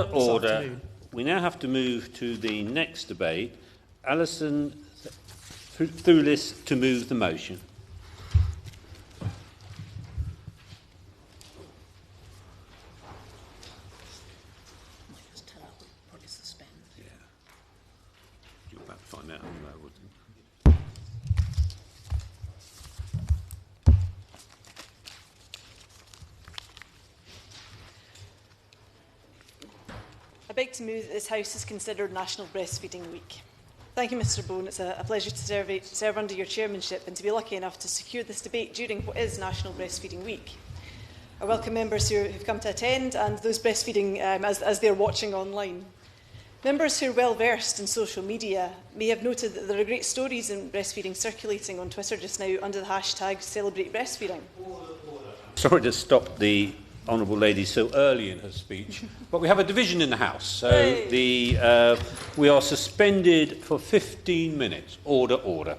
Order. We now have to move to the next debate. Alison Thewliss to move the motion. Yeah. You're about to find out. I beg to move that this House is considered National Breastfeeding Week. Thank you, Mr Bone. It's a pleasure to serve under your chairmanship and to be lucky enough to secure this debate during what is National Breastfeeding Week. I welcome members who have come to attend and those breastfeeding as they're watching online. Members who are well versed in social media may have noted that there are great stories in breastfeeding circulating on Twitter just now under the hashtag Celebrate Breastfeeding. Sorry to stop the honourable lady so early in her speech, but we have a division in the House, so we are suspended for 15 minutes. Order, order.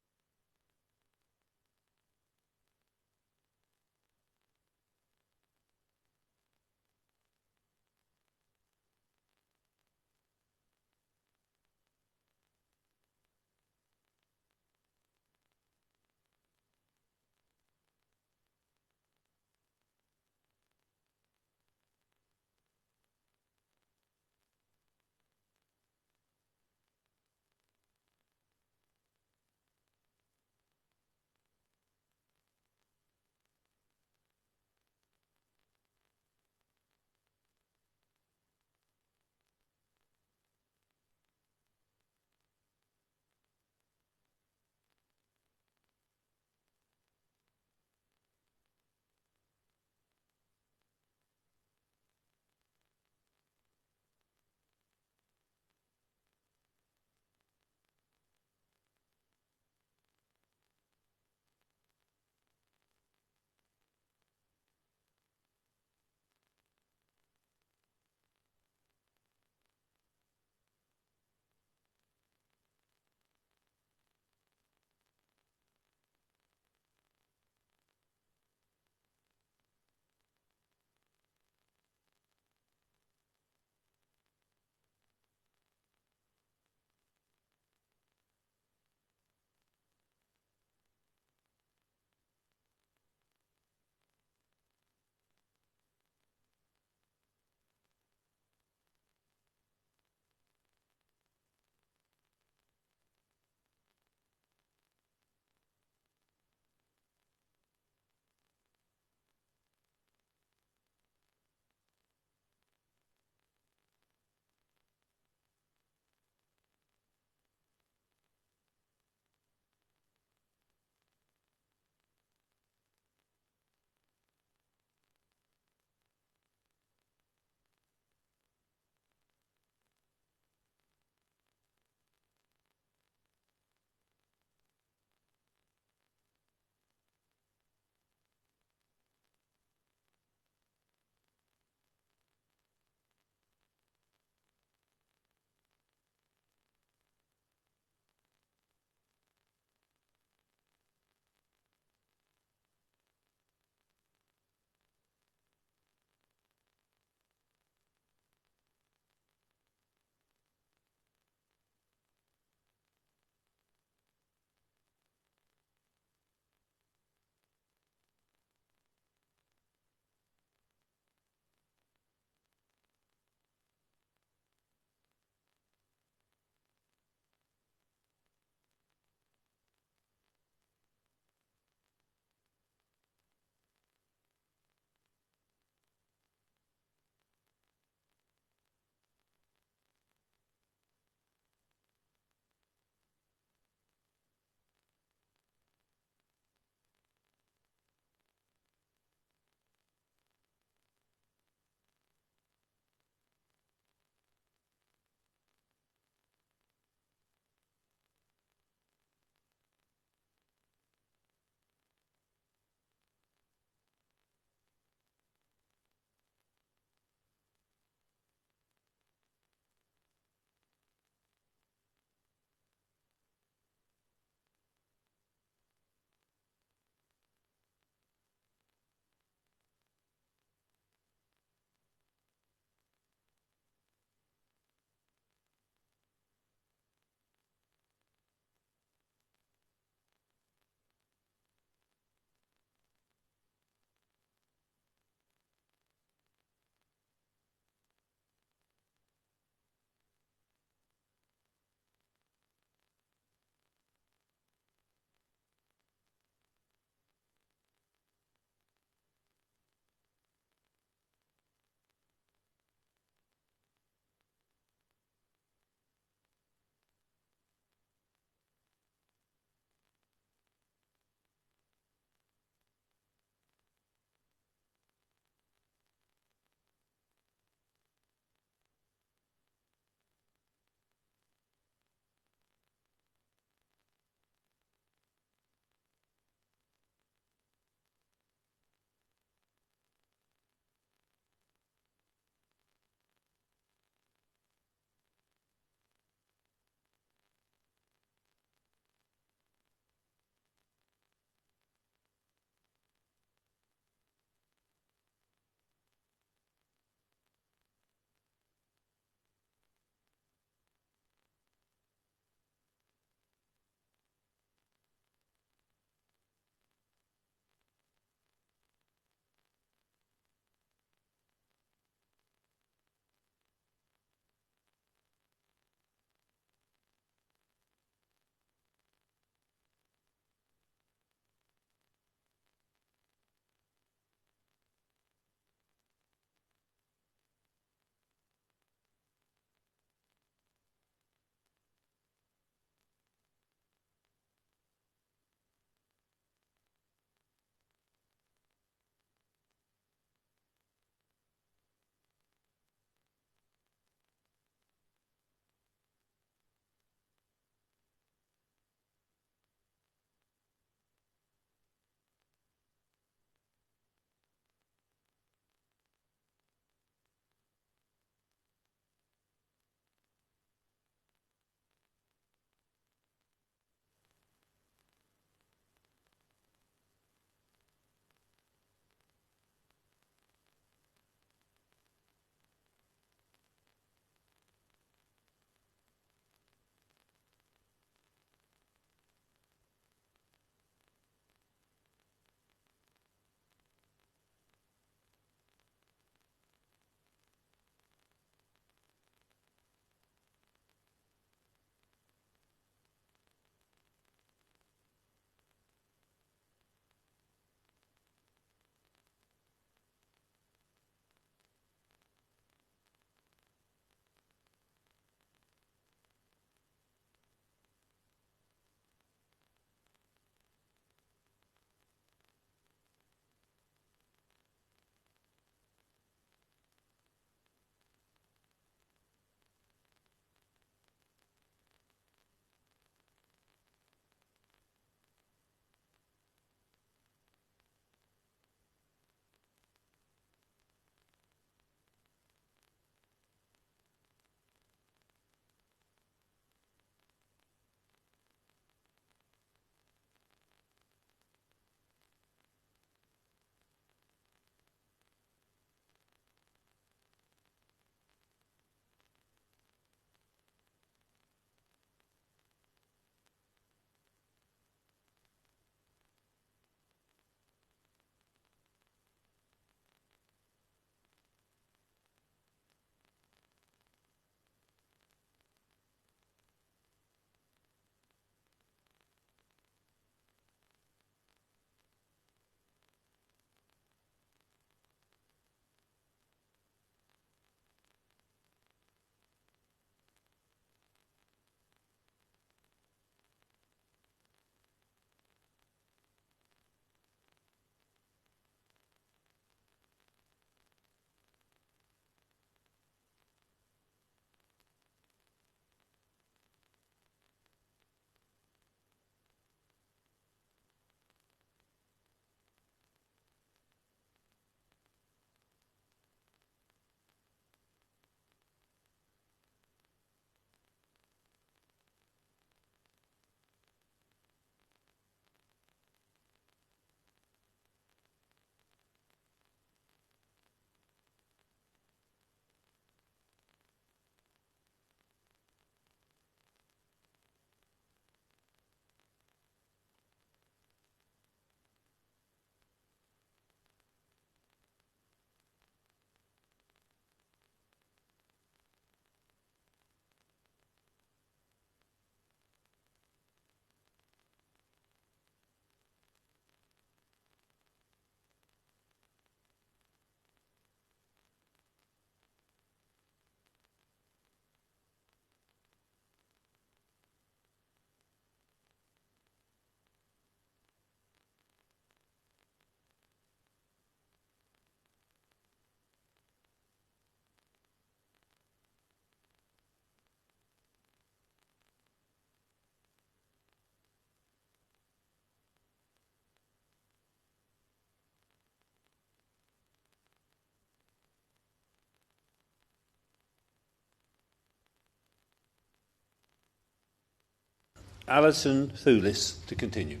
Alison Thewliss to continue.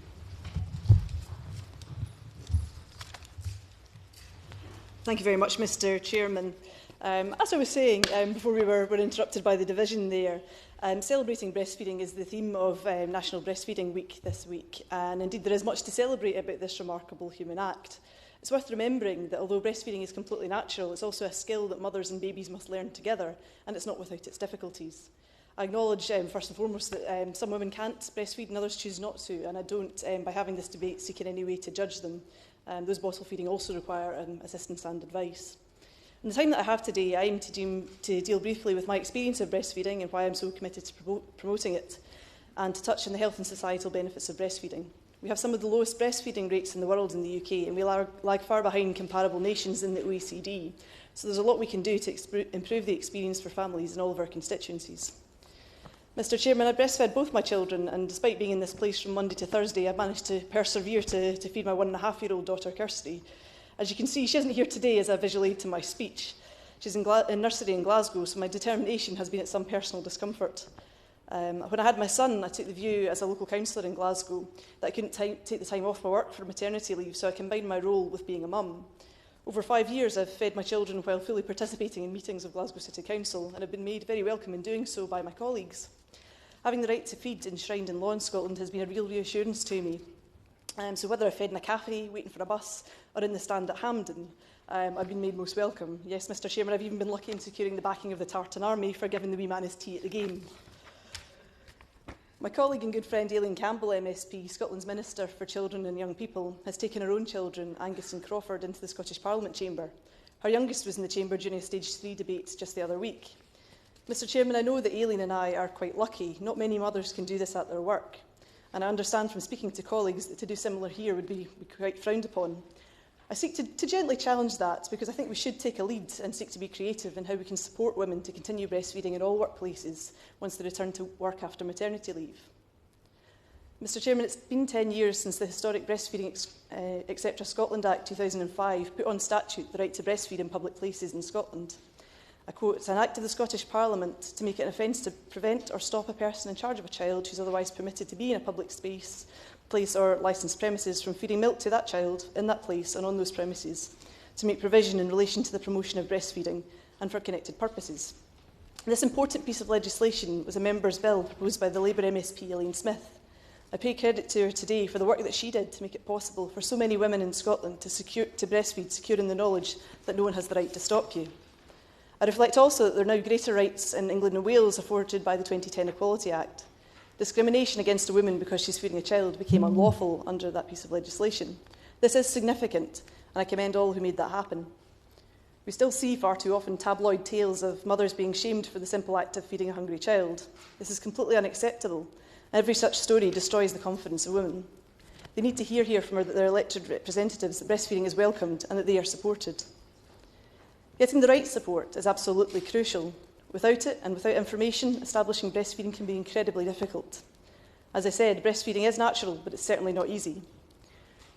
Thank you very much, Mr. Chairman. As I was saying before we were interrupted by the division there, celebrating breastfeeding is the theme of National Breastfeeding Week this week, and indeed there is much to celebrate about this remarkable human act. It's worth remembering that although breastfeeding is completely natural, it's also a skill that mothers and babies must learn together, and it's not without its difficulties. I acknowledge, first and foremost, that some women can't breastfeed and others choose not to, and I don't, by having this debate, seek in any way to judge them. Those bottle feeding also require assistance and advice. In the time that I have today, I aim to deal briefly with my experience of breastfeeding and why I'm so committed to promoting it, and to touch on the health and societal benefits of breastfeeding. We have some of the lowest breastfeeding rates in the world in the UK, and we lag far behind comparable nations in the OECD. So there's a lot we can do to improve the experience for families in all of our constituencies. Mr. Chairman, I breastfed both my children, and despite being in this place from Monday to Thursday, I've managed to persevere to feed my 1.5-year-old daughter, Kirsty. As you can see, she isn't here today as a visual aid to my speech. She's in nursery in Glasgow, so my determination has been at some personal discomfort. When I had my son, I took the view as a local councillor in Glasgow that I couldn't take the time off my work for maternity leave, so I combined my role with being a mum. Over 5 years, I've fed my children while fully participating in meetings of Glasgow City Council, and have been made very welcome in doing so by my colleagues. Having the right to feed enshrined in law in Scotland has been a real reassurance to me. So whether I fed in a cafe, waiting for a bus, or in the stand at Hampden, I've been made most welcome. Yes, Mr. Chairman, I've even been lucky in securing the backing of the Tartan Army for giving the wee man his tea at the game. My colleague and good friend Aileen Campbell, MSP, Scotland's Minister for Children and Young People, has taken her own children, Angus and Crawford, into the Scottish Parliament chamber. Her youngest was in the chamber during a Stage 3 debate just the other week. Mr. Chairman, I know that Aileen and I are quite lucky. Not many mothers can do this at their work. And I understand from speaking to colleagues that to do similar here would be quite frowned upon. I seek to gently challenge that because I think we should take a lead and seek to be creative in how we can support women to continue breastfeeding in all workplaces once they return to work after maternity leave. Mr. Chairman, it's been 10 years since the historic Breastfeeding Etc. Scotland Act 2005 put on statute the right to breastfeed in public places in Scotland. I quote, "It's an act of the Scottish Parliament to make it an offence to prevent or stop a person in charge of a child who is otherwise permitted to be in a public space, place or licensed premises from feeding milk to that child in that place and on those premises, to make provision in relation to the promotion of breastfeeding and for connected purposes." This important piece of legislation was a member's bill proposed by the Labour MSP Elaine Smith. I pay credit to her today for the work that she did to make it possible for so many women in Scotland to breastfeed, securing the knowledge that no one has the right to stop you. I reflect also that there are now greater rights in England and Wales afforded by the 2010 Equality Act. Discrimination against a woman because she's feeding a child became unlawful under that piece of legislation. This is significant, and I commend all who made that happen. We still see far too often tabloid tales of mothers being shamed for the simple act of feeding a hungry child. This is completely unacceptable. Every such story destroys the confidence of women. They need to hear here from their elected representatives that breastfeeding is welcomed and that they are supported. Getting the right support is absolutely crucial. Without it, and without information, establishing breastfeeding can be incredibly difficult. As I said, breastfeeding is natural, but it's certainly not easy.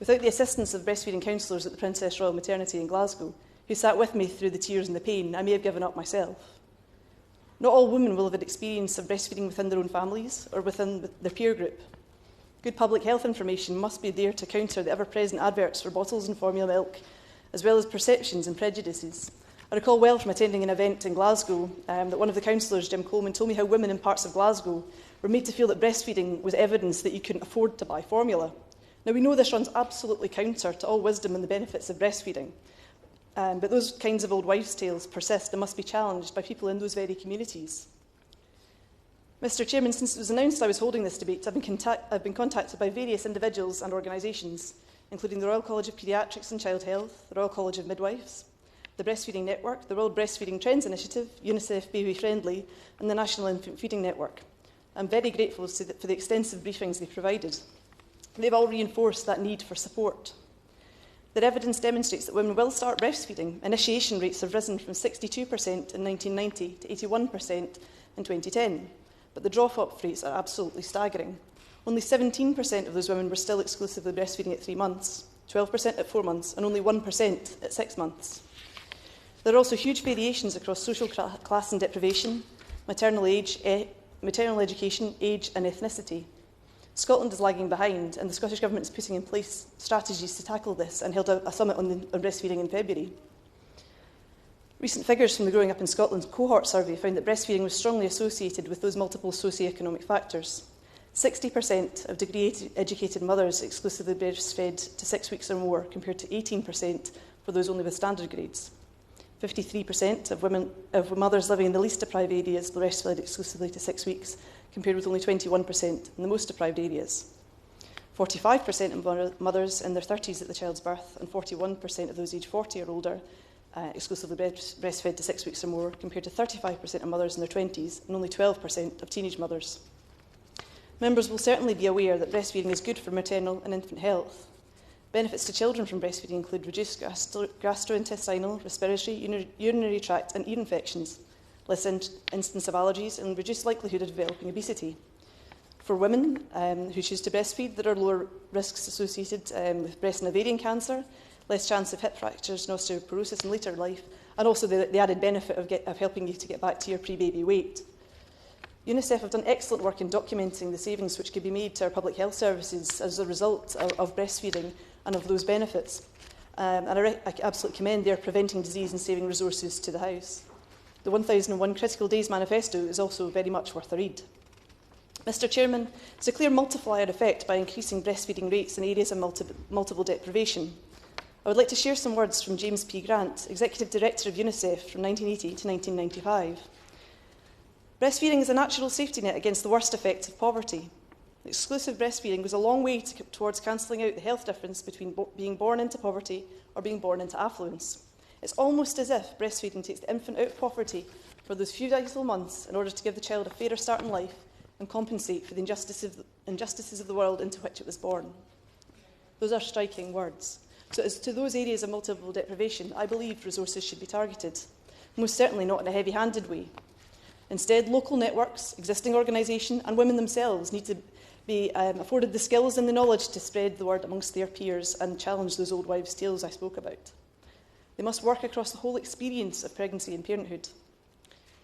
Without the assistance of breastfeeding counsellors at the Princess Royal Maternity in Glasgow, who sat with me through the tears and the pain, I may have given up myself. Not all women will have had experience of breastfeeding within their own families or within their peer group. Good public health information must be there to counter the ever-present adverts for bottles and formula milk, as well as perceptions and prejudices. I recall well from attending an event in Glasgow that one of the counsellors, Jim Coleman, told me how women in parts of Glasgow were made to feel that breastfeeding was evidence that you couldn't afford to buy formula. Now, we know this runs absolutely counter to all wisdom and the benefits of breastfeeding, but those kinds of old wives' tales persist and must be challenged by people in those very communities. Mr. Chairman, since it was announced I was holding this debate, I've been contacted by various individuals and organisations, including the Royal College of Paediatrics and Child Health, the Royal College of Midwives, the Breastfeeding Network, the World Breastfeeding Trends Initiative, UNICEF Baby Friendly, and the National Infant Feeding Network. I'm very grateful for the extensive briefings they provided. They've all reinforced that need for support. Their evidence demonstrates that women will start breastfeeding. Initiation rates have risen from 62% in 1990 to 81% in 2010, but the drop-off rates are absolutely staggering. Only 17% of those women were still exclusively breastfeeding at 3 months, 12% at 4 months, and only 1% at 6 months. There are also huge variations across social class and deprivation, maternal education, age and ethnicity. Scotland is lagging behind, and the Scottish Government is putting in place strategies to tackle this and held a summit on breastfeeding in February. Recent figures from the Growing Up in Scotland cohort survey found that breastfeeding was strongly associated with those multiple socio-economic factors. 60% of degree-educated mothers exclusively breastfed to 6 weeks or more, compared to 18% for those only with standard grades. 53% of mothers living in the least deprived areas breastfed exclusively to 6 weeks, compared with only 21% in the most deprived areas. 45% of mothers in their 30s at the child's birth, and 41% of those aged 40 or older exclusively breastfed to 6 weeks or more, compared to 35% of mothers in their 20s and only 12% of teenage mothers. Members will certainly be aware that breastfeeding is good for maternal and infant health. Benefits to children from breastfeeding include reduced gastrointestinal, respiratory, urinary tract and ear infections, less incidence of allergies, and reduced likelihood of developing obesity. For women who choose to breastfeed, there are lower risks associated with breast and ovarian cancer, less chance of hip fractures and osteoporosis in later life, and also the added benefit of helping you to get back to your pre-baby weight. UNICEF have done excellent work in documenting the savings which could be made to our public health services as a result of breastfeeding and of those benefits. And I absolutely commend their Preventing Disease and Saving Resources to the House. The 1001 Critical Days Manifesto is also very much worth a read. Mr Chairman, there's a clear multiplier effect by increasing breastfeeding rates in areas of multiple deprivation. I would like to share some words from James P. Grant, Executive Director of UNICEF from 1980 to 1995. Breastfeeding is a natural safety net against the worst effects of poverty. Exclusive breastfeeding goes a long way towards cancelling out the health difference between being born into poverty or being born into affluence. It's almost as if breastfeeding takes the infant out of poverty for those few vital months in order to give the child a fairer start in life and compensate for the injustices of the world into which it was born. Those are striking words. So as to those areas of multiple deprivation, I believe resources should be targeted, most certainly not in a heavy-handed way. Instead, local networks, existing organisations and women themselves need to be afforded the skills and the knowledge to spread the word amongst their peers and challenge those old wives' tales I spoke about. They must work across the whole experience of pregnancy and parenthood.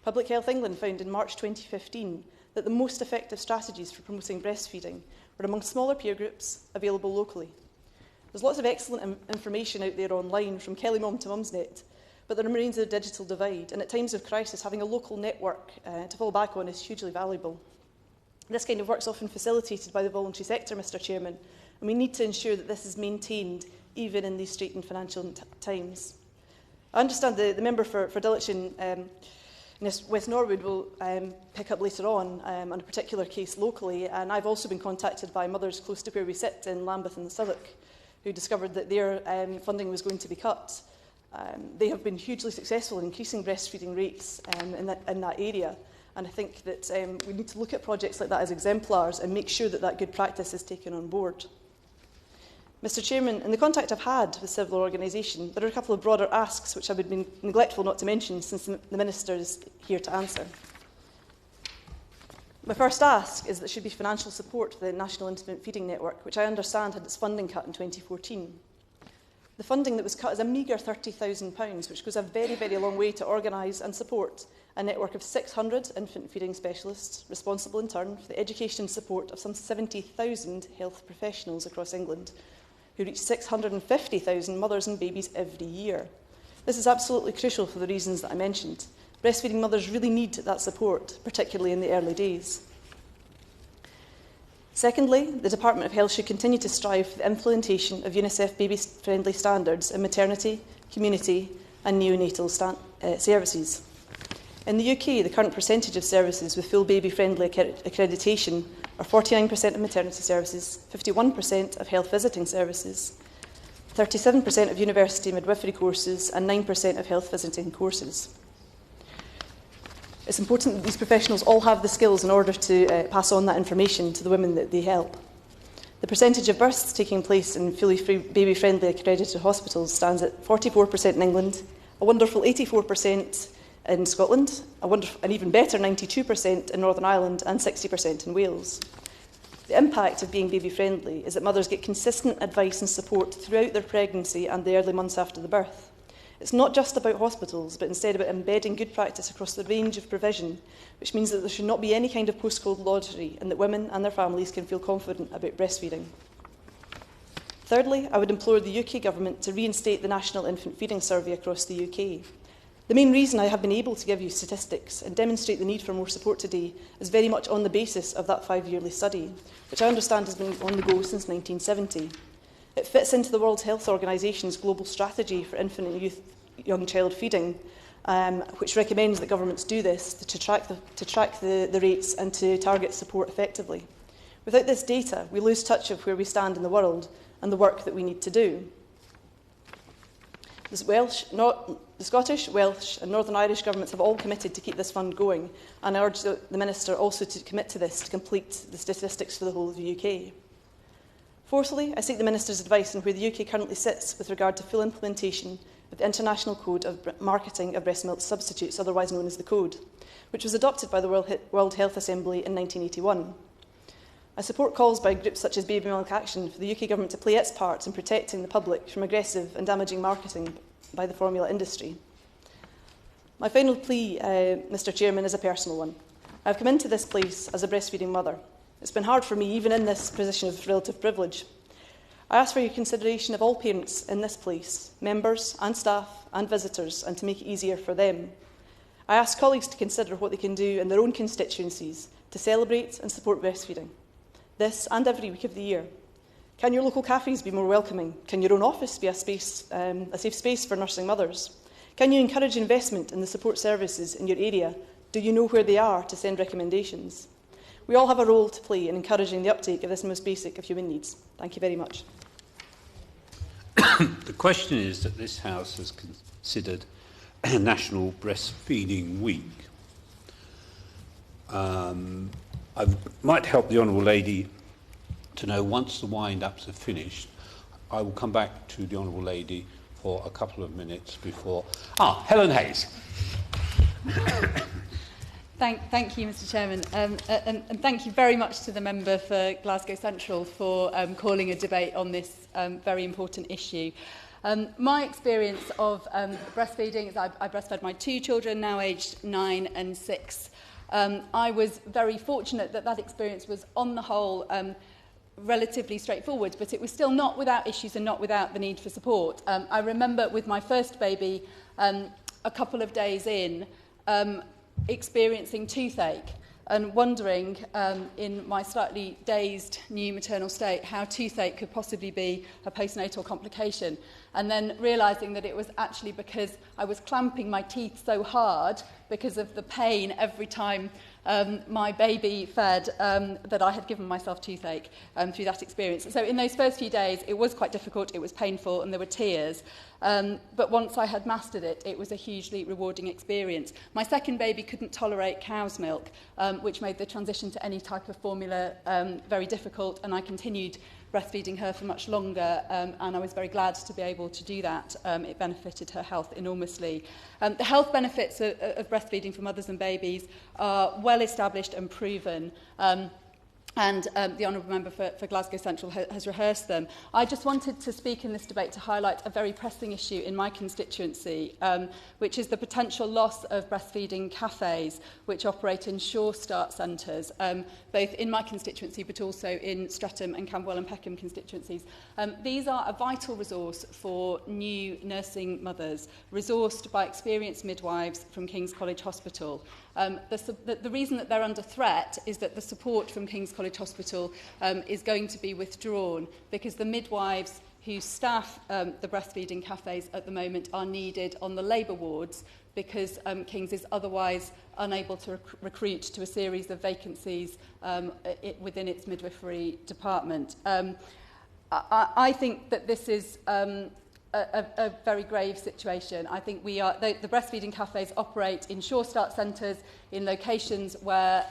Public Health England found in March 2015 that the most effective strategies for promoting breastfeeding were among smaller peer groups available locally. There's lots of excellent information out there online, from Kelly Mom to Mumsnet, but there remains a digital divide, and at times of crisis, having a local network to fall back on is hugely valuable. This kind of work is often facilitated by the voluntary sector, Mr Chairman, and we need to ensure that this is maintained even in these straitened financial times. I understand the member for Dulwich in West Norwood will pick up later on a particular case locally, and I've also been contacted by mothers close to where we sit in Lambeth and Southwark who discovered that their funding was going to be cut. They have been hugely successful in increasing breastfeeding rates in that area, and I think that we need to look at projects like that as exemplars and make sure that that good practice is taken on board. Mr Chairman, in the contact I've had with several organisations, there are a couple of broader asks which I would be neglectful not to mention since the Minister is here to answer. My first ask is that there should be financial support for the National Infant Feeding Network, which I understand had its funding cut in 2014. The funding that was cut is a meagre £30,000, which goes a very, very long way to organise and support a network of 600 infant feeding specialists, responsible in turn for the education and support of some 70,000 health professionals across England, who reach 650,000 mothers and babies every year. This is absolutely crucial for the reasons that I mentioned. Breastfeeding mothers really need that support, particularly in the early days. Secondly, the Department of Health should continue to strive for the implementation of UNICEF baby-friendly standards in maternity, community and neonatal services. In the UK, the current percentage of services with full baby-friendly accreditation are 49% of maternity services, 51% of health visiting services, 37% of university midwifery courses and 9% of health visiting courses. It's important that these professionals all have the skills in order to pass on that information to the women that they help. The percentage of births taking place in fully baby-friendly accredited hospitals stands at 44% in England, a wonderful 84% in Scotland, an even better 92% in Northern Ireland and 60% in Wales. The impact of being baby-friendly is that mothers get consistent advice and support throughout their pregnancy and the early months after the birth. It's not just about hospitals, but instead about embedding good practice across the range of provision, which means that there should not be any kind of postcode lottery and that women and their families can feel confident about breastfeeding. Thirdly, I would implore the UK Government to reinstate the National Infant Feeding Survey across the UK. The main reason I have been able to give you statistics and demonstrate the need for more support today is very much on the basis of that 5-yearly study, which I understand has been on the go since 1970. It fits into the World Health Organisation's global strategy for infant and young child feeding, which recommends that governments do this to track the rates and to target support effectively. Without this data, we lose touch of where we stand in the world and the work that we need to do. The Scottish, Welsh and Northern Irish governments have all committed to keep this fund going, and I urge the Minister also to commit to this to complete the statistics for the whole of the UK. Fourthly, I seek the Minister's advice on where the UK currently sits with regard to full implementation of the International Code of Marketing of Breast Milk Substitutes, otherwise known as the Code, which was adopted by the World Health Assembly in 1981. I support calls by groups such as Baby Milk Action for the UK Government to play its part in protecting the public from aggressive and damaging marketing by the formula industry. My final plea, Mr Chairman, is a personal one. I have come into this place as a breastfeeding mother. It's been hard for me, even in this position of relative privilege. I ask for your consideration of all parents in this place, members and staff and visitors, and to make it easier for them. I ask colleagues to consider what they can do in their own constituencies to celebrate and support breastfeeding, this and every week of the year. Can your local cafes be more welcoming? Can your own office be a safe space for nursing mothers? Can you encourage investment in the support services in your area? Do you know where they are to send recommendations? We all have a role to play in encouraging the uptake of this most basic of human needs. Thank you very much. The question is that this House has considered National Breastfeeding Week. I might help the Honourable Lady to know, once the wind-ups are finished, I will come back to the Honourable Lady for a couple of minutes before... Helen Hayes. Thank you, Mr Chairman, and thank you very much to the member for Glasgow Central for calling a debate on this very important issue. My experience of breastfeeding is I breastfed my 2 children, now aged 9 and 6. I was very fortunate that that experience was, on the whole, relatively straightforward, but it was still not without issues and not without the need for support. I remember with my first baby, a couple of days in, experiencing toothache and wondering, in my slightly dazed new maternal state, how toothache could possibly be a postnatal complication, and then realising that it was actually because I was clamping my teeth so hard because of the pain every time my baby fed, that I had given myself toothache through that experience. So in those first few days, it was quite difficult, it was painful, and there were tears. But once I had mastered it, it was a hugely rewarding experience. My second baby couldn't tolerate cow's milk, which made the transition to any type of formula very difficult, and I continued breastfeeding her for much longer, and I was very glad to be able to do that. It benefited her health enormously. The health benefits of breastfeeding for mothers and babies are well established and proven. And the Honourable Member for Glasgow Central has rehearsed them. I just wanted to speak in this debate to highlight a very pressing issue in my constituency, which is the potential loss of breastfeeding cafes, which operate in Sure Start centres, both in my constituency but also in Streatham and Camberwell and Peckham constituencies. These are a vital resource for new nursing mothers, resourced by experienced midwives from King's College Hospital. The reason that they're under threat is that the support from King's College Hospital is going to be withdrawn because the midwives who staff the breastfeeding cafes at the moment are needed on the labour wards because King's is otherwise unable to recruit to a series of vacancies within its midwifery department. I think that this is a very grave situation. I think the breastfeeding cafes operate in Sure Start centres in locations where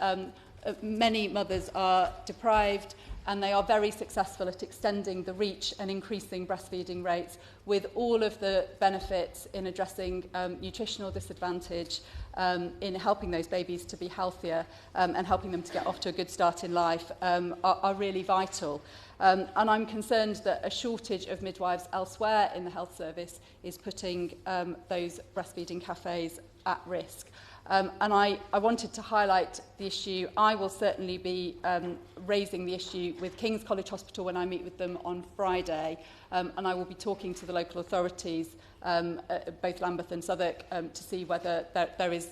many mothers are deprived and they are very successful at extending the reach and increasing breastfeeding rates, with all of the benefits in addressing nutritional disadvantage, in helping those babies to be healthier, and helping them to get off to a good start in life, are really vital. And I'm concerned that a shortage of midwives elsewhere in the health service is putting those breastfeeding cafes at risk. And I wanted to highlight the issue. I will certainly be raising the issue with King's College Hospital when I meet with them on Friday, and I will be talking to the local authorities, both Lambeth and Southwark, to see whether there is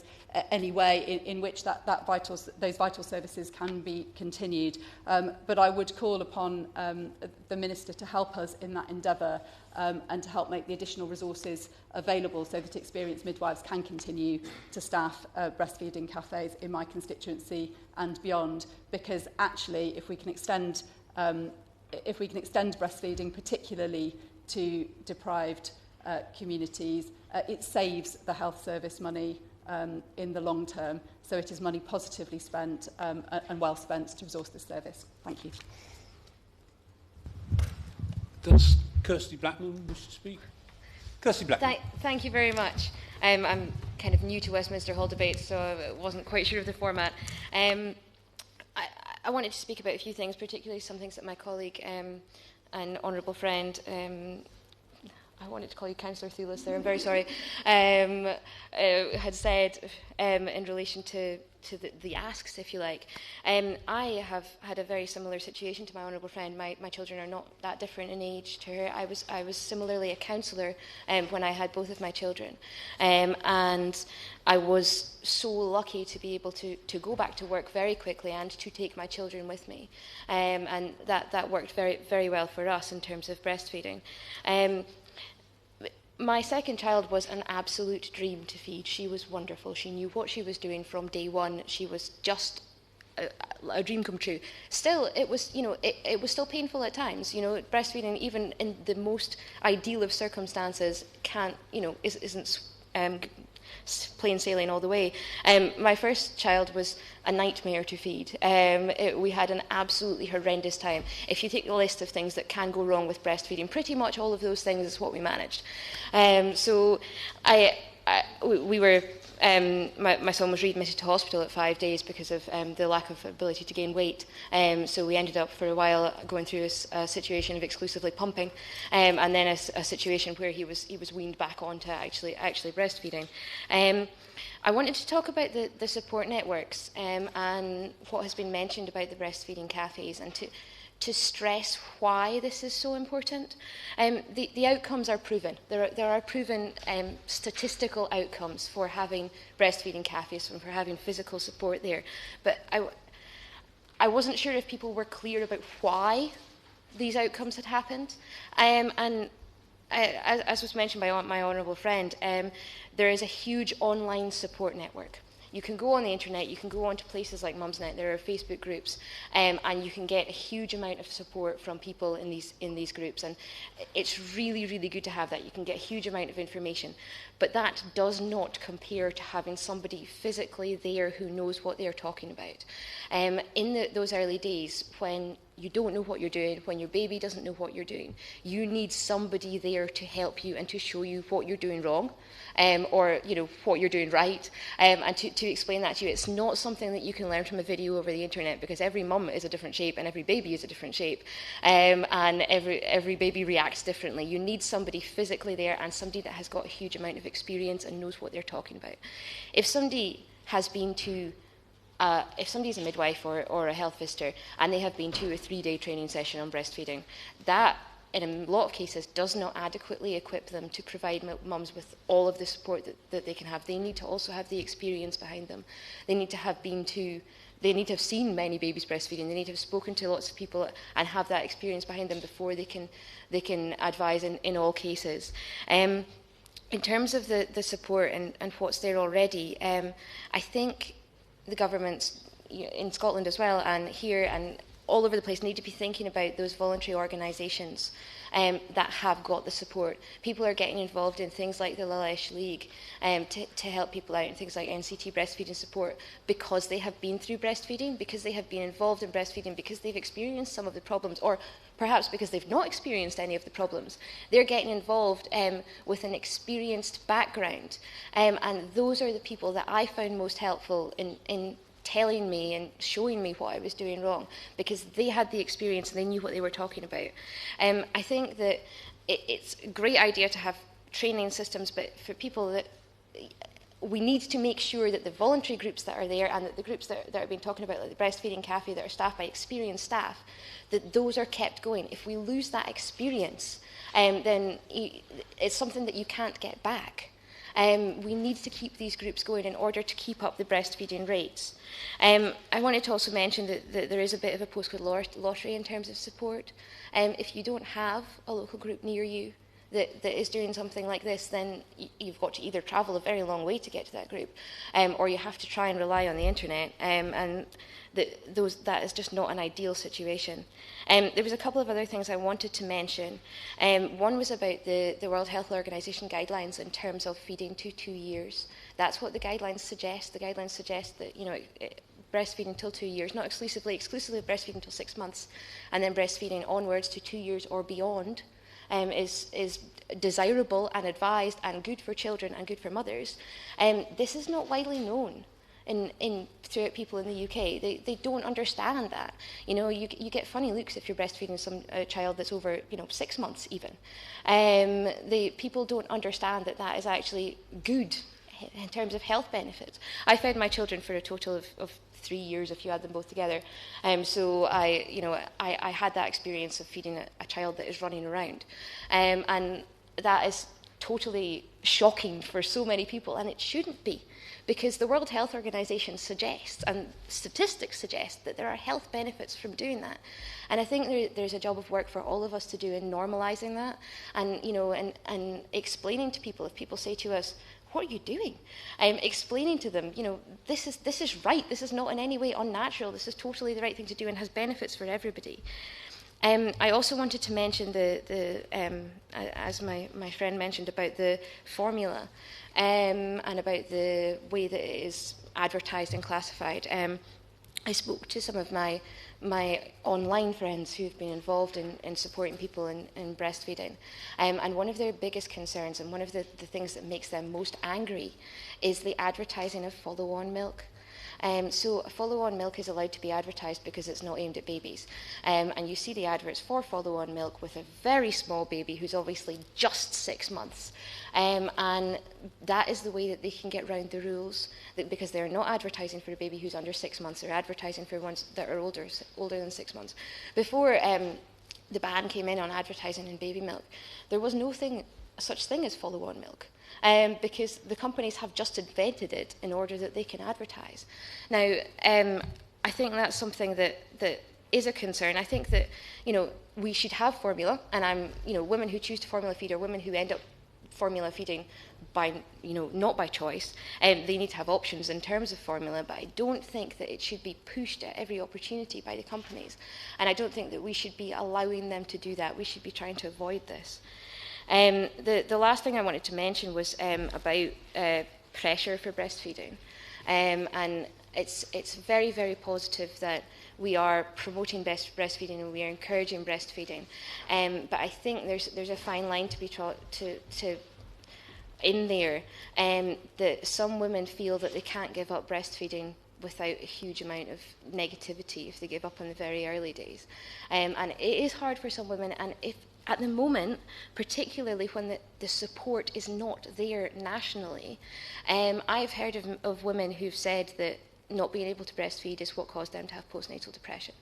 any way in which those vital services can be continued. But I would call upon the Minister to help us in that endeavour, and to help make the additional resources available so that experienced midwives can continue to staff breastfeeding cafes in my constituency and beyond. Because actually, if we can extend breastfeeding, particularly to deprived communities, it saves the health service money in the long term. So it is money positively spent and well spent to resource this service. Thank you. Does Kirsty Blackman wish to speak? Kirsty Blackman. Thank you very much. I'm kind of new to Westminster Hall debates, so I wasn't quite sure of the format. I wanted to speak about a few things, particularly some things that my colleague and honourable friend, I wanted to call you Councillor Thewliss there, I'm very sorry, had said in relation to the asks, if you like. I have had a very similar situation to my honourable friend. My children are not that different in age to her. I was similarly a counsellor when I had both of my children. And I was so lucky to be able to go back to work very quickly and to take my children with me. And that worked very, very well for us in terms of breastfeeding. My second child was an absolute dream to feed. She was wonderful. She knew what she was doing from day one. She was just a dream come true. Still, it was, it was still painful at times. Breastfeeding, even in the most ideal of circumstances, isn't plain sailing all the way. My first child was a nightmare to feed. We had an absolutely horrendous time. If you take the list of things that can go wrong with breastfeeding, pretty much all of those things is what we managed. So we were, my son was readmitted to hospital at 5 days because of the lack of ability to gain weight. So we ended up for a while going through a situation of exclusively pumping, and then a situation where he was weaned back onto actually breastfeeding. I wanted to talk about the support networks and what has been mentioned about the breastfeeding cafes, and to stress why this is so important. The outcomes are proven. There are proven statistical outcomes for having breastfeeding cafes and for having physical support there. But I wasn't sure if people were clear about why these outcomes had happened. As was mentioned by my honourable friend, there is a huge online support network. You can go on the internet, you can go onto places like Mumsnet, there are Facebook groups, and you can get a huge amount of support from people in these groups, and it's really, really good to have that. You can get a huge amount of information, but that does not compare to having somebody physically there who knows what they're talking about. In those early days, when you don't know what you're doing, when your baby doesn't know what you're doing, you need somebody there to help you and to show you what you're doing wrong, or what you're doing right, and to explain that to you. It's not something that you can learn from a video over the internet, because every mum is a different shape and every baby is a different shape, and every baby reacts differently. You need somebody physically there, and somebody that has got a huge amount of experience and knows what they're talking about. If somebody has been to if somebody's a midwife or a health visitor and they have been to a 3-day training session on breastfeeding, that in a lot of cases does not adequately equip them to provide mums with all of the support that they can have. They need to also have the experience behind them. They need to have seen many babies breastfeeding. They need to have spoken to lots of people and have that experience behind them before they can advise in all cases. In terms of the support and what's there already, I think the governments in Scotland as well, and here, and all over the place need to be thinking about those voluntary organisations that have got the support. People are getting involved in things like the Thewliss League to help people out, and things like NCT breastfeeding support, because they have been through breastfeeding, because they have been involved in breastfeeding, because they've experienced some of the problems, or perhaps because they've not experienced any of the problems. They're getting involved with an experienced background, and those are the people that I found most helpful in telling me and showing me what I was doing wrong, because they had the experience and they knew what they were talking about. I think that it's a great idea to have training systems, but for people that we need to make sure that the voluntary groups that are there, and that the groups that I've been talking about, like the Breastfeeding Cafe, that are staffed by experienced staff, that those are kept going. If we lose that experience, then it's something that you can't get back. We need to keep these groups going in order to keep up the breastfeeding rates. I wanted to also mention that there is a bit of a postcode lottery in terms of support. If you don't have a local group near you that is doing something like this, then you've got to either travel a very long way to get to that group, or you have to try and rely on the internet, and that is just not an ideal situation. There was a couple of other things I wanted to mention. One was about the World Health Organization guidelines in terms of feeding to 2 years. That's what the guidelines suggest. The guidelines suggest that, breastfeeding until 2 years, not exclusively breastfeeding until 6 months, and then breastfeeding onwards to 2 years or beyond is desirable and advised and good for children and good for mothers. This is not widely known throughout people in the UK. They don't understand that. You get funny looks if you're breastfeeding a child that's over 6 months even. People don't understand that is actually good in terms of health benefits. I fed my children for a total of 3 years if you add them both together. So I had that experience of feeding a child that is running around. And that is totally shocking for so many people, and it shouldn't be, because the World Health Organization suggests, and statistics suggest, that there are health benefits from doing that. And I think there's a job of work for all of us to do in normalising that, and and explaining to people, if people say to us, "What are you doing?" Explaining to them, this is right. This is not in any way unnatural. This is totally the right thing to do and has benefits for everybody. I also wanted to mention as my friend mentioned, about the formula and about the way that it is advertised and classified. I spoke to some of my online friends who've been involved in supporting people in breastfeeding, and one of their biggest concerns, and one of the things that makes them most angry, is the advertising of follow-on milk. So follow-on milk is allowed to be advertised because it's not aimed at babies. And you see the adverts for follow-on milk with a very small baby who's obviously just 6 months. And that is the way that they can get round the rules, because they're not advertising for a baby who's under 6 months. They're advertising for ones that are older than 6 months. Before the ban came in on advertising in baby milk, there was no such thing as follow-on milk. Because the companies have just invented it in order that they can advertise. Now, I think that's something that is a concern. I think that we should have formula, and women who choose to formula feed, or women who end up formula feeding by not by choice, they need to have options in terms of formula. But I don't think that it should be pushed at every opportunity by the companies, and I don't think that we should be allowing them to do that. We should be trying to avoid this. The last thing I wanted to mention was about pressure for breastfeeding, and it's very, very positive that we are promoting breastfeeding and we are encouraging breastfeeding, but I think there's a fine line to be in there, that some women feel that they can't give up breastfeeding without a huge amount of negativity if they give up in the very early days, and it is hard for some women, and if at the moment, particularly when the support is not there nationally, I've heard of women who've said that not being able to breastfeed is what caused them to have postnatal depression.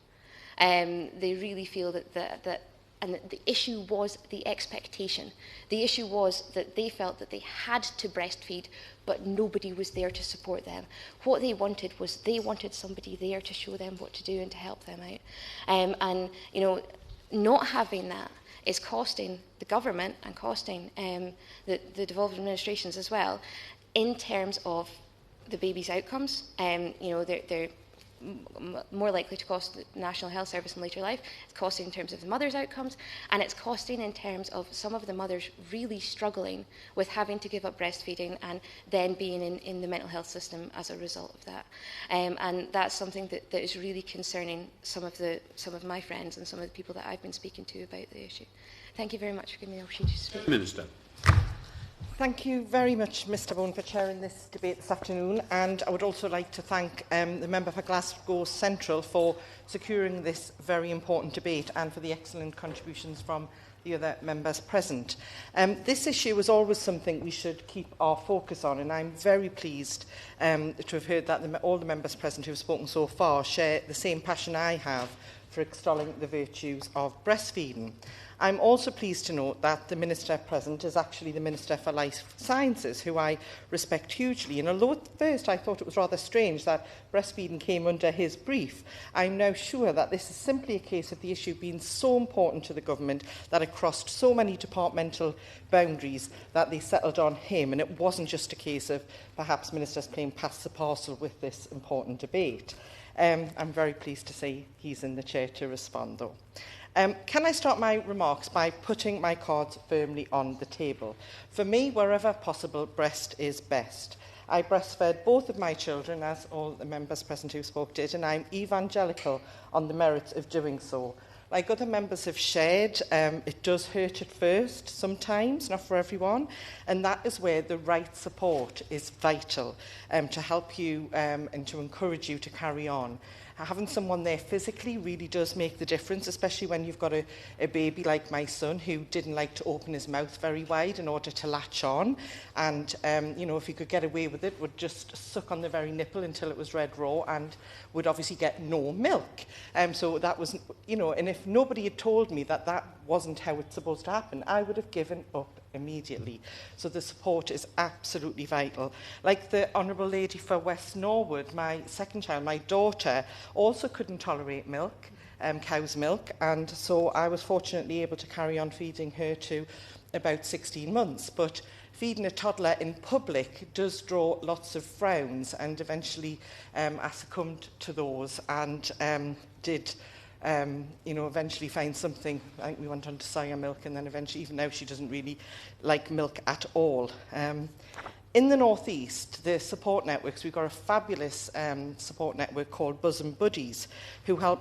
They really feel that and the issue was the expectation. The issue was that they felt that they had to breastfeed, but nobody was there to support them. What they wanted was somebody there to show them what to do and to help them out. And not having that is costing the government and costing the devolved administrations as well, in terms of the baby's outcomes. more likely to cost the National Health Service in later life. It's costing in terms of the mother's outcomes, and it's costing in terms of some of the mothers really struggling with having to give up breastfeeding and then being in the mental health system as a result of that. And that's something that is really concerning some of my friends and some of the people that I've been speaking to about the issue. Thank you very much for giving me the opportunity to speak. Minister. Thank you very much, Mr Bone, for chairing this debate this afternoon, and I would also like to thank the member for Glasgow Central for securing this very important debate and for the excellent contributions from the other members present. This issue is always something we should keep our focus on, and I'm very pleased to have heard that all the members present who have spoken so far share the same passion I have for extolling the virtues of breastfeeding. I'm also pleased to note that the Minister present is actually the Minister for Life Sciences, who I respect hugely. And although at first I thought it was rather strange that breastfeeding came under his brief, I'm now sure that this is simply a case of the issue being so important to the government that it crossed so many departmental boundaries that they settled on him. And it wasn't just a case of perhaps ministers playing pass the parcel with this important debate. I'm very pleased to say he's in the chair to respond, though. Can I start my remarks by putting my cards firmly on the table? For me, wherever possible, breast is best. I breastfed both of my children, as all the members present who spoke did, and I'm evangelical on the merits of doing so. Like other members have shared, it does hurt at first, sometimes, not for everyone, and that is where the right support is vital to help you and to encourage you to carry on. Having someone there physically really does make the difference, especially when you've got a baby like my son who didn't like to open his mouth very wide in order to latch on. And, you know, if he could get away with it, would just suck on the very nipple until it was red raw and would obviously get no milk. So that was, you know, and if nobody had told me that that wasn't how it's supposed to happen, I would have given up immediately. So the support is absolutely vital. Like the Honourable Lady for West Norwood, my second child, my daughter, also couldn't tolerate milk, cow's milk, and so I was fortunately able to carry on feeding her to about 16 months. But feeding a toddler in public does draw lots of frowns, and eventually I succumbed to those and did you know, eventually find something. I think we went on to soya milk, and then eventually, even now, she doesn't really like milk at all. In the North East, the support networks, we've got a fabulous support network called Bosom Buddies, who help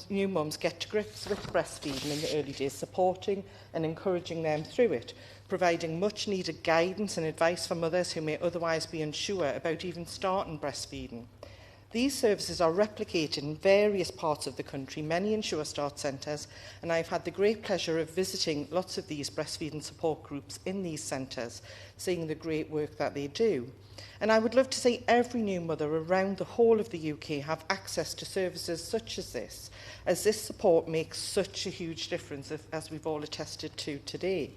new mums get to grips with breastfeeding in the early days, supporting and encouraging them through it, providing much needed guidance and advice for mothers who may otherwise be unsure about even starting breastfeeding. These services are replicated in various parts of the country, many in Sure Start centres, and I've had the great pleasure of visiting lots of these breastfeeding support groups in these centres, seeing the great work that they do. And I would love to see every new mother around the whole of the UK have access to services such as this support makes such a huge difference, as we've all attested to today.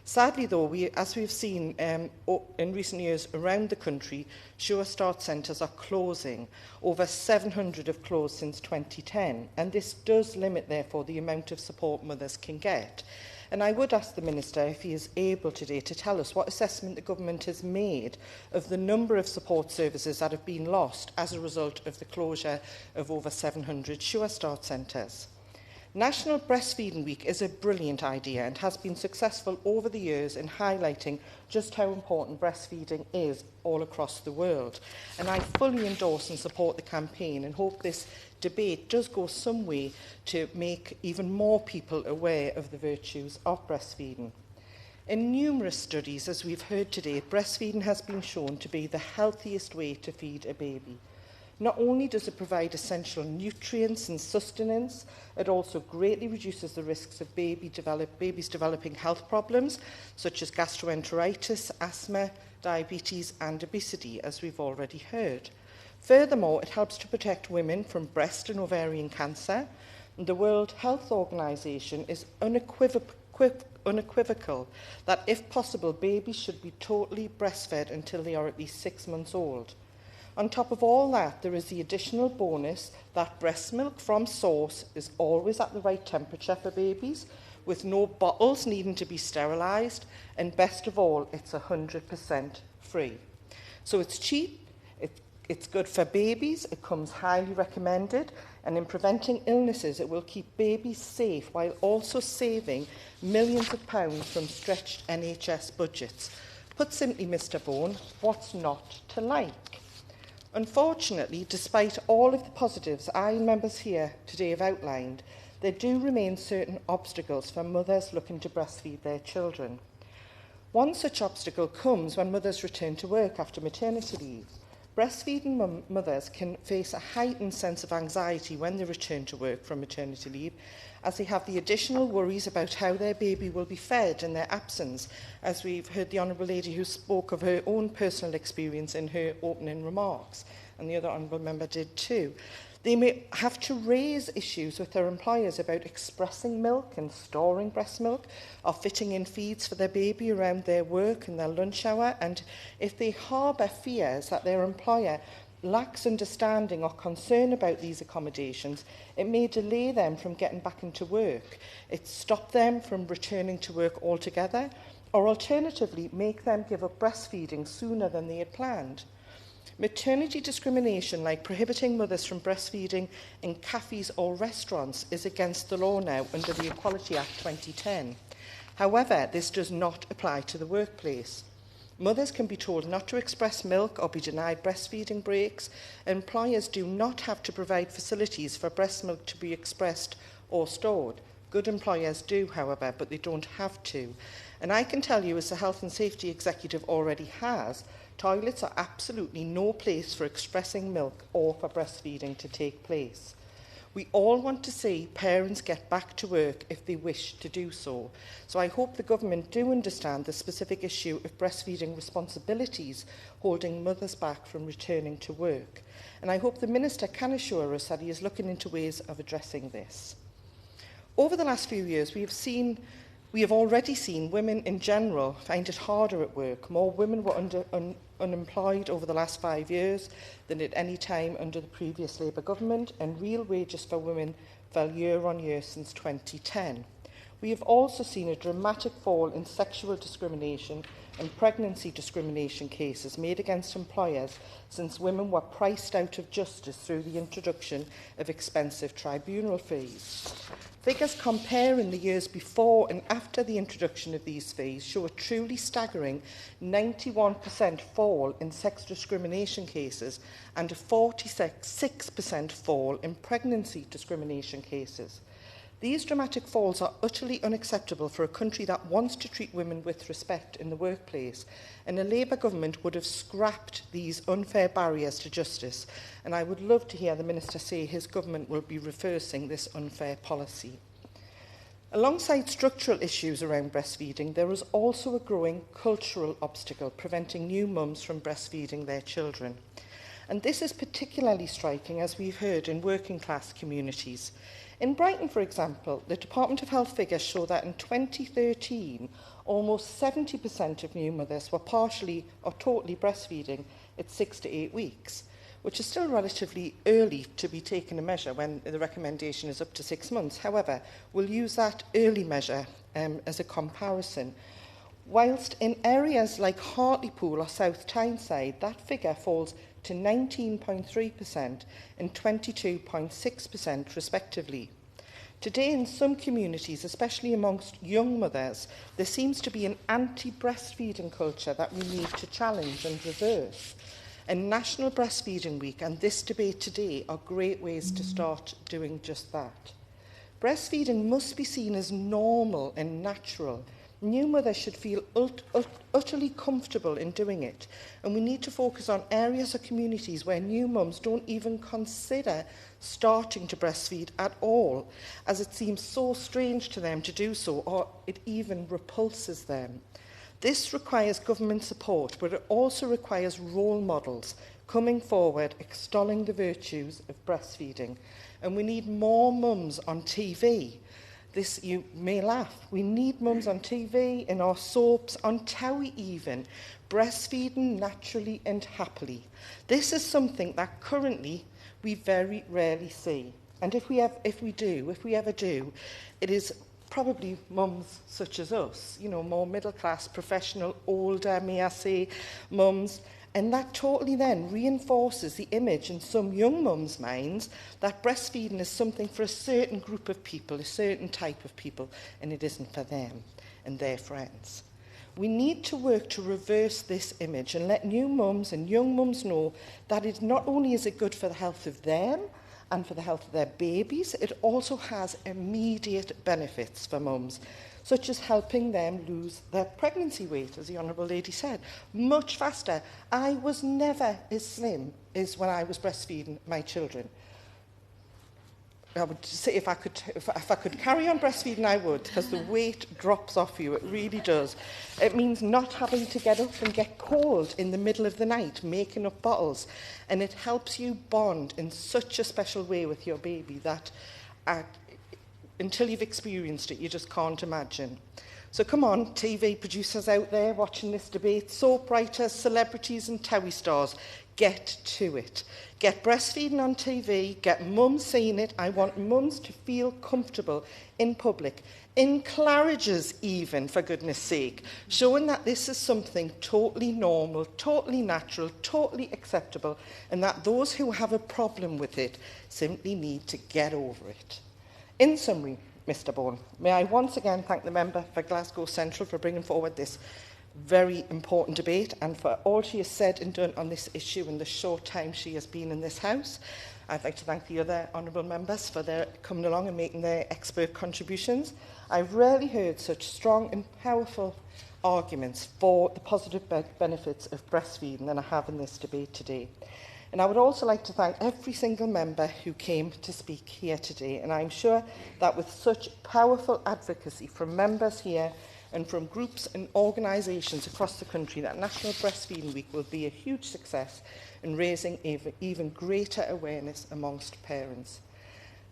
Sadly, though, as we've seen in recent years around the country, Sure Start centres are closing. Over 700 have closed since 2010, and this does limit, therefore, the amount of support mothers can get. And I would ask the Minister, if he is able today, to tell us what assessment the government has made of the number of support services that have been lost as a result of the closure of over 700 Sure Start centres. National Breastfeeding Week is a brilliant idea and has been successful over the years in highlighting just how important breastfeeding is all across the world. And I fully endorse and support the campaign and hope this debate does go some way to make even more people aware of the virtues of breastfeeding. In numerous studies, as we've heard today, breastfeeding has been shown to be the healthiest way to feed a baby. Not only does it provide essential nutrients and sustenance, it also greatly reduces the risks of babies developing health problems such as gastroenteritis, asthma, diabetes and obesity, as we've already heard. Furthermore, it helps to protect women from breast and ovarian cancer. And the World Health Organization is unequivocal that, if possible, babies should be totally breastfed until they are at least 6 months old. On top of all that, there is the additional bonus that breast milk from source is always at the right temperature for babies, with no bottles needing to be sterilised, and best of all, it's 100% free. So it's cheap, It's good for babies, it comes highly recommended, and in preventing illnesses, it will keep babies safe while also saving millions of pounds from stretched NHS budgets. Put simply, Mr Bone, what's not to like? Unfortunately, despite all of the positives I and members here today have outlined, there do remain certain obstacles for mothers looking to breastfeed their children. One such obstacle comes when mothers return to work after maternity leave. Breastfeeding mothers can face a heightened sense of anxiety when they return to work from maternity leave, as they have the additional worries about how their baby will be fed in their absence, as we've heard the Honourable Lady who spoke of her own personal experience in her opening remarks, and the other Honourable Member did too. They may have to raise issues with their employers about expressing milk and storing breast milk, or fitting in feeds for their baby around their work and their lunch hour, and if they harbour fears that their employer lacks understanding or concern about these accommodations, it may delay them from getting back into work. It stops them from returning to work altogether, or alternatively make them give up breastfeeding sooner than they had planned. Maternity discrimination, like prohibiting mothers from breastfeeding in cafes or restaurants, is against the law now under the Equality Act 2010. However, this does not apply to the workplace. Mothers can be told not to express milk or be denied breastfeeding breaks. Employers do not have to provide facilities for breast milk to be expressed or stored. Good employers do, however, but they don't have to. And I can tell you, as the Health and Safety Executive already has, toilets are absolutely no place for expressing milk or for breastfeeding to take place. We all want to see parents get back to work if they wish to do so. So I hope the government do understand the specific issue of breastfeeding responsibilities holding mothers back from returning to work. And I hope the Minister can assure us that he is looking into ways of addressing this. Over the last few years, we have already seen women in general find it harder at work. More women were unemployed over the last 5 years than at any time under the previous Labour government, and real wages for women fell year on year since 2010. We have also seen a dramatic fall in sexual discrimination and pregnancy discrimination cases made against employers since women were priced out of justice through the introduction of expensive tribunal fees. Figures comparing the years before and after the introduction of these fees show a truly staggering 91% fall in sex discrimination cases and a 46% fall in pregnancy discrimination cases. These dramatic falls are utterly unacceptable for a country that wants to treat women with respect in the workplace, and a Labour government would have scrapped these unfair barriers to justice, and I would love to hear the Minister say his government will be reversing this unfair policy. Alongside structural issues around breastfeeding, there is also a growing cultural obstacle preventing new mums from breastfeeding their children. And this is particularly striking, as we've heard, in working class communities. In Brighton, for example, the Department of Health figures show that in 2013, almost 70% of new mothers were partially or totally breastfeeding at 6 to 8 weeks, which is still relatively early to be taken a measure when the recommendation is up to 6 months. However, we'll use that early measure as a comparison. Whilst in areas like Hartlepool or South Tyneside, that figure falls to 19.3% and 22.6% respectively. Today, in some communities, especially amongst young mothers, there seems to be an anti-breastfeeding culture that we need to challenge and reverse. And National Breastfeeding Week and this debate today are great ways to start doing just that. Breastfeeding must be seen as normal and natural. New mothers should feel utterly comfortable in doing it, and we need to focus on areas or communities where new mums don't even consider starting to breastfeed at all, as it seems so strange to them to do so, or it even repulses them. This requires government support, but it also requires role models coming forward, extolling the virtues of breastfeeding. And we need more mums on TV. This, you may laugh, we need mums on TV, in our soaps, on Towie even, breastfeeding naturally and happily. This is something that currently we very rarely see. And if we ever do, it is probably mums such as us, you know, more middle class, professional, older, may I say, mums. And that totally then reinforces the image in some young mums' minds that breastfeeding is something for a certain group of people, a certain type of people, and it isn't for them and their friends. We need to work to reverse this image and let new mums and young mums know that it not only is it good for the health of them and for the health of their babies, it also has immediate benefits for mums, such as helping them lose their pregnancy weight, as the Honourable Lady said, much faster. I was never as slim as when I was breastfeeding my children. I would say if I could carry on breastfeeding, I would, because the weight drops off you. It really does. It means not having to get up and get cold in the middle of the night, making up bottles. And it helps you bond in such a special way with your baby that until you've experienced it, you just can't imagine. So come on, TV producers out there watching this debate, soap writers, celebrities and TOWIE stars, get to it. Get breastfeeding on TV, get mums seeing it. I want mums to feel comfortable in public, in Claridge's even, for goodness sake, showing that this is something totally normal, totally natural, totally acceptable, and that those who have a problem with it simply need to get over it. In summary, Mr Bourne, may I once again thank the member for Glasgow Central for bringing forward this very important debate and for all she has said and done on this issue in the short time she has been in this House. I'd like to thank the other honourable members for their coming along and making their expert contributions. I've rarely heard such strong and powerful arguments for the positive benefits of breastfeeding than I have in this debate today. And I would also like to thank every single member who came to speak here today. And I'm sure that with such powerful advocacy from members here and from groups and organisations across the country, that National Breastfeeding Week will be a huge success in raising even greater awareness amongst parents.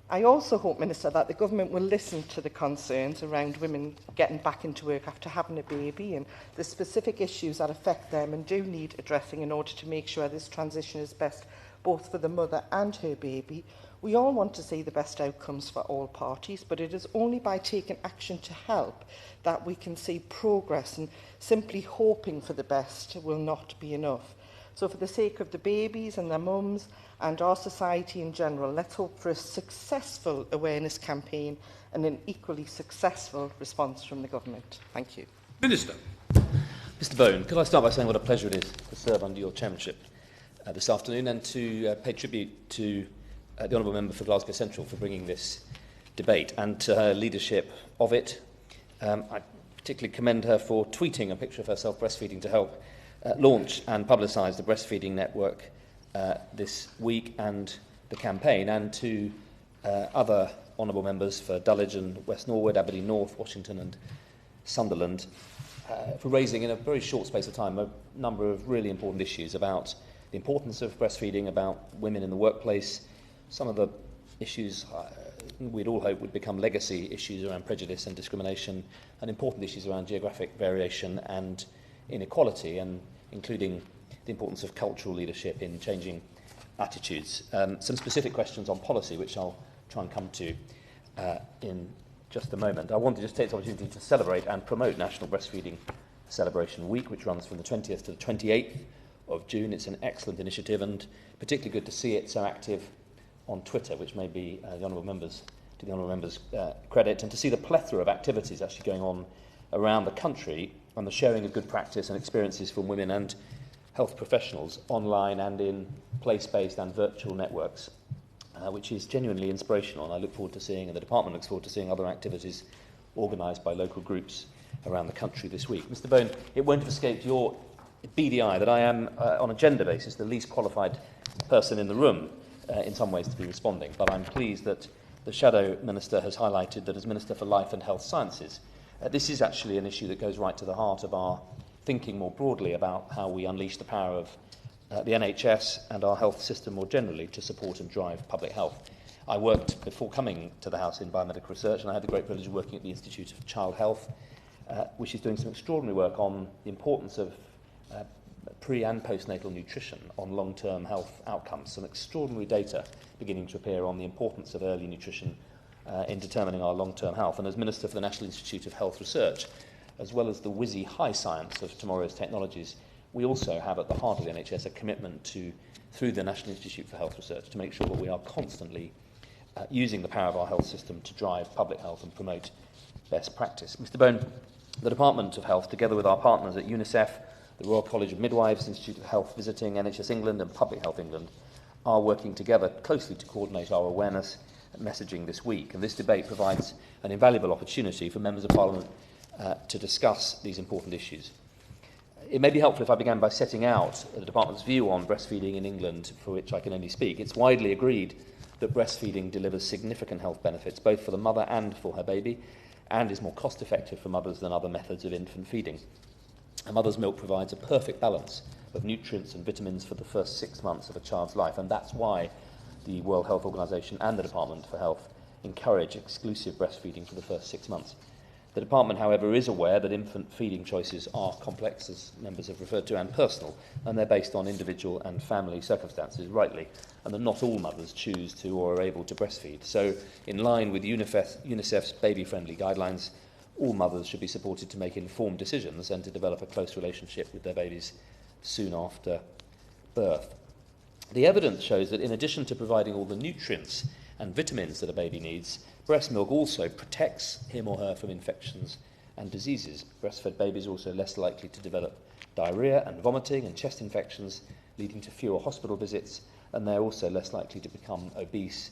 I also hope, Minister, that the Government will listen to the concerns around women getting back into work after having a baby and the specific issues that affect them and do need addressing in order to make sure this transition is best both for the mother and her baby. We all want to see the best outcomes for all parties, but it is only by taking action to help that we can see progress, and simply hoping for the best will not be enough. So for the sake of the babies and their mums and our society in general, let's hope for a successful awareness campaign and an equally successful response from the Government. Thank you. Minister. Mr Bone, could I start by saying what a pleasure it is to serve under your chairmanship this afternoon, and to pay tribute to the Honourable Member for Glasgow Central for bringing this debate and to her leadership of it. I particularly commend her for tweeting a picture of herself breastfeeding to help launch and publicise the breastfeeding network this week and the campaign, and to other honourable members for Dulwich and West Norwood, Aberdeen North, Washington and Sunderland for raising in a very short space of time a number of really important issues about the importance of breastfeeding, about women in the workplace, some of the issues we'd all hope would become legacy issues around prejudice and discrimination, and important issues around geographic variation and inequality, and including the importance of cultural leadership in changing attitudes. Some specific questions on policy, which I'll try and come to in just a moment. I want to just take this opportunity to celebrate and promote National Breastfeeding Celebration Week, which runs from the 20th to the 28th of June. It's an excellent initiative, and particularly good to see it so active on Twitter, which may be the honourable members credit, and to see the plethora of activities actually going on around the country on the sharing of good practice and experiences from women and health professionals online and in place-based and virtual networks, which is genuinely inspirational. And I look forward to seeing, and the department looks forward to seeing, other activities organised by local groups around the country this week. Mr Bone, it won't have escaped your beady eye that I am, on a gender basis, the least qualified person in the room in some ways to be responding, but I'm pleased that the Shadow Minister has highlighted that as Minister for Life and Health Sciences, this is actually an issue that goes right to the heart of our thinking more broadly about how we unleash the power of the NHS and our health system more generally to support and drive public health. I worked before coming to the House in biomedical research, and I had the great privilege of working at the Institute of Child Health, which is doing some extraordinary work on the importance of pre- and postnatal nutrition on long-term health outcomes. Some extraordinary data beginning to appear on the importance of early nutrition in determining our long-term health. And as Minister for the National Institute of Health Research, as well as the whizzy high science of tomorrow's technologies, we also have at the heart of the NHS a commitment to, through the National Institute for Health Research, to make sure that we are constantly using the power of our health system to drive public health and promote best practice. Mr Bone, the Department of Health, together with our partners at UNICEF, the Royal College of Midwives, Institute of Health Visiting, NHS England and Public Health England, are working together closely to coordinate our awareness and messaging this week. And this debate provides an invaluable opportunity for members of Parliament to discuss these important issues. It may be helpful if I began by setting out the Department's view on breastfeeding in England, for which I can only speak. It's widely agreed that breastfeeding delivers significant health benefits, both for the mother and for her baby, and is more cost-effective for mothers than other methods of infant feeding. A mother's milk provides a perfect balance of nutrients and vitamins for the first 6 months of a child's life, and that's why the World Health Organization and the Department for Health encourage exclusive breastfeeding for the first 6 months. The Department, however, is aware that infant feeding choices are complex, as members have referred to, and personal, and they're based on individual and family circumstances, rightly, and that not all mothers choose to or are able to breastfeed. So, in line with UNICEF's baby-friendly guidelines, all mothers should be supported to make informed decisions and to develop a close relationship with their babies soon after birth. The evidence shows that in addition to providing all the nutrients and vitamins that a baby needs, breast milk also protects him or her from infections and diseases. Breastfed babies are also less likely to develop diarrhoea and vomiting and chest infections, leading to fewer hospital visits, and they're also less likely to become obese,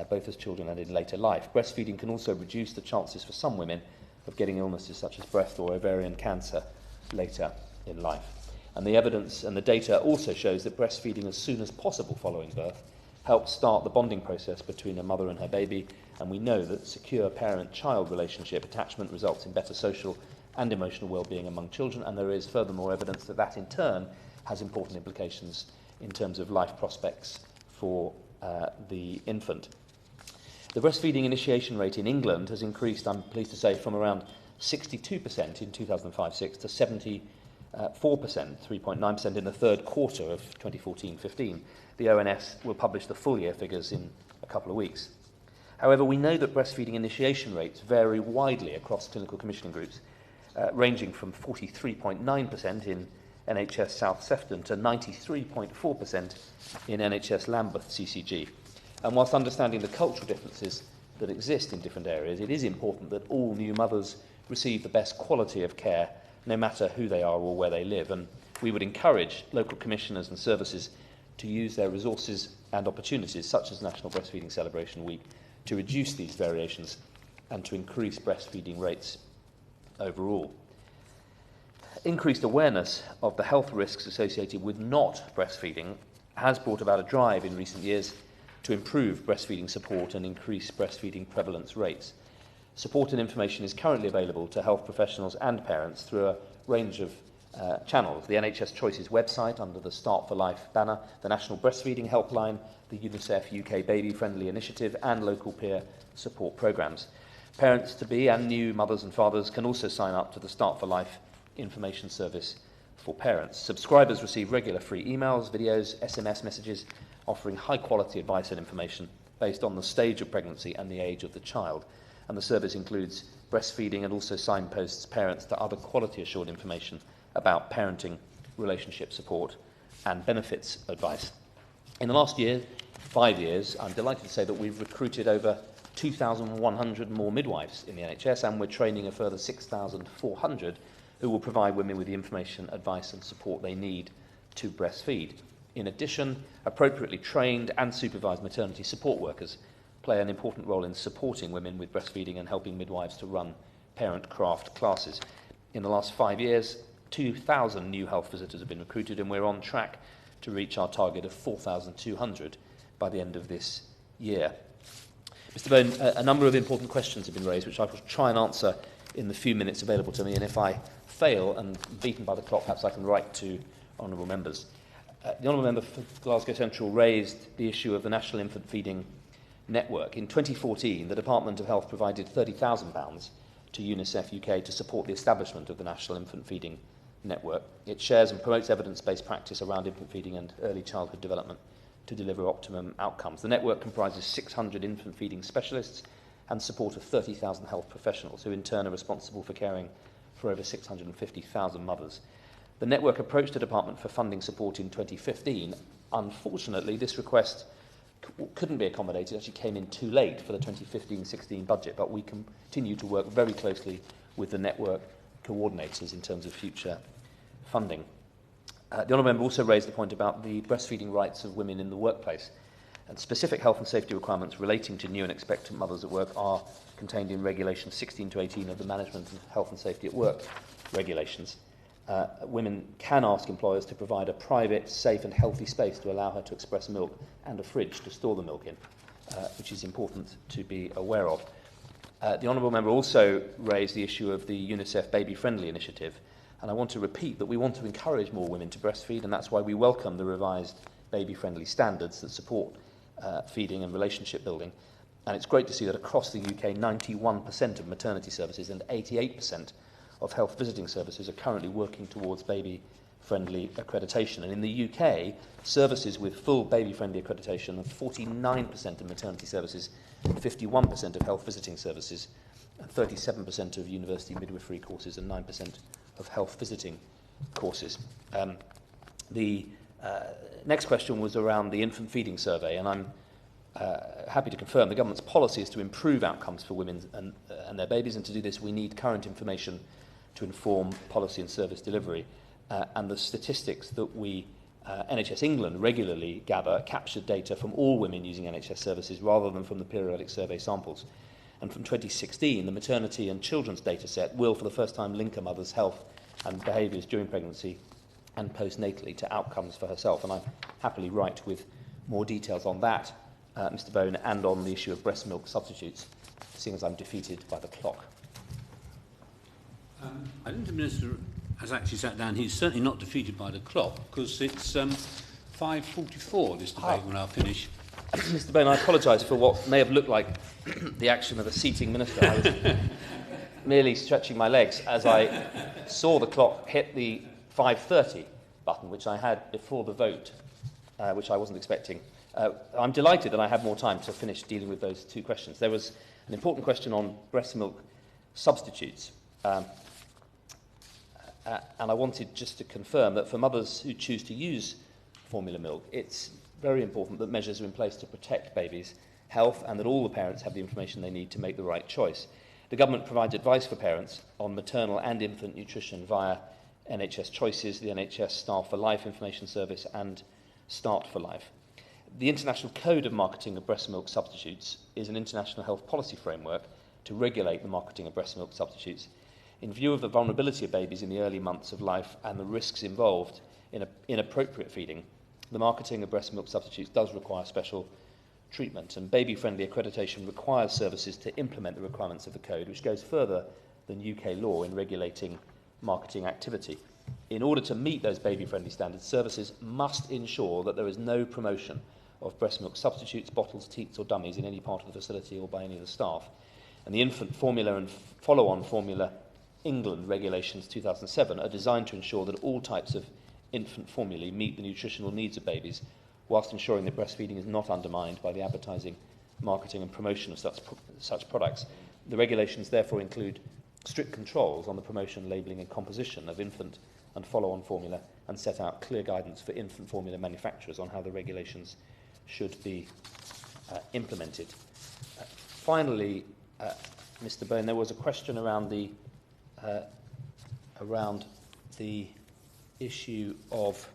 both as children and in later life. Breastfeeding can also reduce the chances for some women of getting illnesses such as breast or ovarian cancer later in life. And the evidence and the data also shows that breastfeeding as soon as possible following birth helps start the bonding process between a mother and her baby, and we know that secure parent-child relationship attachment results in better social and emotional well-being among children, and there is furthermore evidence that that in turn has important implications in terms of life prospects for the infant. The breastfeeding initiation rate in England has increased, I'm pleased to say, from around 62% in 2005-06 to 74%, 3.9% in the third quarter of 2014-15. The ONS will publish the full year figures in a couple of weeks. However, we know that breastfeeding initiation rates vary widely across clinical commissioning groups, ranging from 43.9% in NHS South Sefton to 93.4% in NHS Lambeth CCG. And whilst understanding the cultural differences that exist in different areas, it is important that all new mothers receive the best quality of care, no matter who they are or where they live. And we would encourage local commissioners and services to use their resources and opportunities, such as National Breastfeeding Celebration Week, to reduce these variations and to increase breastfeeding rates overall. Increased awareness of the health risks associated with not breastfeeding has brought about a drive in recent years to improve breastfeeding support and increase breastfeeding prevalence rates. Support and information is currently available to health professionals and parents through a range of channels: the NHS Choices website under the Start for Life banner, the National Breastfeeding Helpline, the UNICEF UK Baby Friendly Initiative, and local peer support programmes. Parents-to-be and new mothers and fathers can also sign up to the Start for Life information service for parents. Subscribers receive regular free emails, videos, SMS messages, offering high-quality advice and information based on the stage of pregnancy and the age of the child. And the service includes breastfeeding and also signposts parents to other quality-assured information about parenting, relationship support, and benefits advice. In the last 5 years, I'm delighted to say that we've recruited over 2,100 more midwives in the NHS, and we're training a further 6,400 who will provide women with the information, advice, and support they need to breastfeed. In addition, appropriately trained and supervised maternity support workers play an important role in supporting women with breastfeeding and helping midwives to run parent craft classes. In the last 5 years, 2,000 new health visitors have been recruited, and we're on track to reach our target of 4,200 by the end of this year. Mr. Bone, a number of important questions have been raised, which I will try and answer in the few minutes available to me, and if I fail and beaten by the clock, perhaps I can write to honourable members. The honourable member for Glasgow Central raised the issue of the National Infant Feeding Network. In 2014, the Department of Health provided £30,000 to UNICEF UK to support the establishment of the National Infant Feeding Network. It shares and promotes evidence-based practice around infant feeding and early childhood development to deliver optimum outcomes. The network comprises 600 infant feeding specialists and support of 30,000 health professionals, who in turn are responsible for caring for over 650,000 mothers. The network approached the Department for funding support in 2015. Unfortunately, this request couldn't be accommodated. It actually came in too late for the 2015-16 budget, but we continue to work very closely with the network coordinators in terms of future funding. The Honourable Member also raised the point about the breastfeeding rights of women in the workplace. And specific health and safety requirements relating to new and expectant mothers at work are contained in Regulation 16 to 18 of the Management of Health and Safety at Work regulations. Women can ask employers to provide a private, safe and healthy space to allow her to express milk and a fridge to store the milk in, which is important to be aware of. The Honourable Member also raised the issue of the UNICEF Baby Friendly initiative, and I want to repeat that we want to encourage more women to breastfeed, and that's why we welcome the revised baby friendly standards that support feeding and relationship building. And it's great to see that across the UK, 91% of maternity services and 88% of health visiting services are currently working towards baby-friendly accreditation. And in the UK, services with full baby-friendly accreditation are 49% of maternity services, 51% of health visiting services, and 37% of university midwifery courses and 9% of health visiting courses. The next question was around the infant feeding survey, and I'm happy to confirm the government's policy is to improve outcomes for women and their babies, and to do this we need current information to inform policy and service delivery. And the statistics that we, NHS England, regularly gather capture data from all women using NHS services rather than from the periodic survey samples. And from 2016, the maternity and children's data set will, for the first time, link a mother's health and behaviours during pregnancy and postnatally to outcomes for herself. And I'm happily write with more details on that, Mr Bone, and on the issue of breast milk substitutes, seeing as I'm defeated by the clock. I think the Minister has actually sat down. He's certainly not defeated by the clock, because it's 5:44, this debate will now finish. Mr Bone, I apologise for what may have looked like the action of a seating minister. I was merely stretching my legs as I saw the clock hit the 5:30 button, which I had before the vote, which I wasn't expecting. I'm delighted that I have more time to finish dealing with those two questions. There was an important question on breast milk substitutes. And I wanted just to confirm that for mothers who choose to use formula milk, it's very important that measures are in place to protect babies' health and that all the parents have the information they need to make the right choice. The government provides advice for parents on maternal and infant nutrition via NHS Choices, the NHS Staff for Life Information Service and Start for Life. The International Code of Marketing of Breast Milk Substitutes is an international health policy framework to regulate the marketing of breast milk substitutes. In view of the vulnerability of babies in the early months of life and the risks involved in inappropriate feeding, the marketing of breast milk substitutes does require special treatment, and baby-friendly accreditation requires services to implement the requirements of the code, which goes further than UK law in regulating marketing activity. In order to meet those baby-friendly standards, services must ensure that there is no promotion of breast milk substitutes, bottles, teats or dummies in any part of the facility or by any of the staff. And the infant formula and follow-on formula England regulations 2007 are designed to ensure that all types of infant formulae meet the nutritional needs of babies, whilst ensuring that breastfeeding is not undermined by the advertising, marketing and promotion of such products. The regulations therefore include strict controls on the promotion, labelling and composition of infant and follow-on formula, and set out clear guidance for infant formula manufacturers on how the regulations should be implemented. Finally, Mr Bone, there was a question around the issue of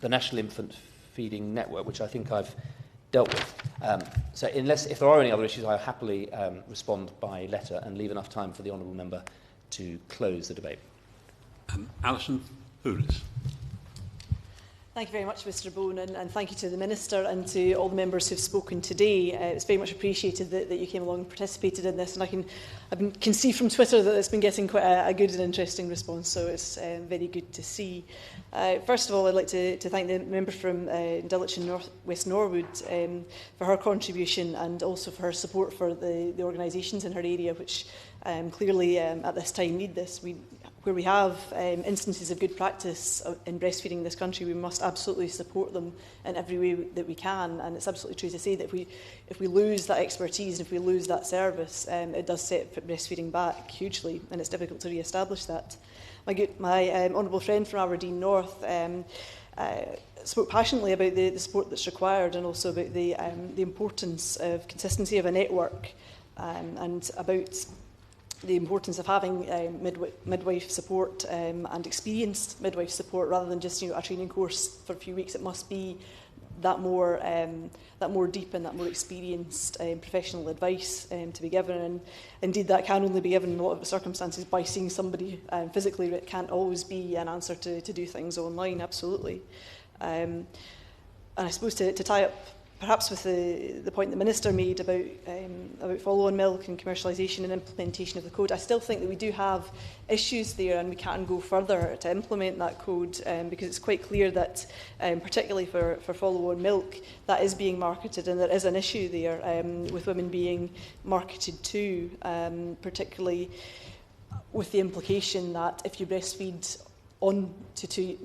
the National Infant Feeding Network, which I think I've dealt with. So if there are any other issues, I'll happily respond by letter and leave enough time for the Honourable Member to close the debate. Alison, Thewliss. Thank you very much, Mr Bone, and thank you to the Minister and to all the members who have spoken today. It's very much appreciated that you came along and participated in this, and I can see from Twitter that it's been getting quite a good and interesting response, so it's very good to see. First of all, I'd like to thank the member from Dulwich and West Norwood for her contribution and also for her support for the organisations in her area, which clearly at this time need this. We where we have instances of good practice in breastfeeding in this country, we must absolutely support them in every way that we can. And it's absolutely true to say that if we lose that expertise and if we lose that service, it does set breastfeeding back hugely, and it's difficult to re-establish that. My honourable friend from Aberdeen North spoke passionately about the support that's required, and also about the importance of consistency of a network, and about the importance of having midwife support and experienced midwife support, rather than just a training course for a few weeks. It must be that more deep and that more experienced professional advice to be given. And indeed, that can only be given in a lot of circumstances by seeing somebody physically. It can't always be an answer to do things online. Absolutely. And I suppose to tie up perhaps with the point the Minister made about follow-on milk and commercialisation and implementation of the code, I still think that we do have issues there, and we can go further to implement that code, because it's quite clear that, particularly for follow-on milk, that is being marketed, and there is an issue there with women being marketed to, particularly with the implication that if you breastfeed on to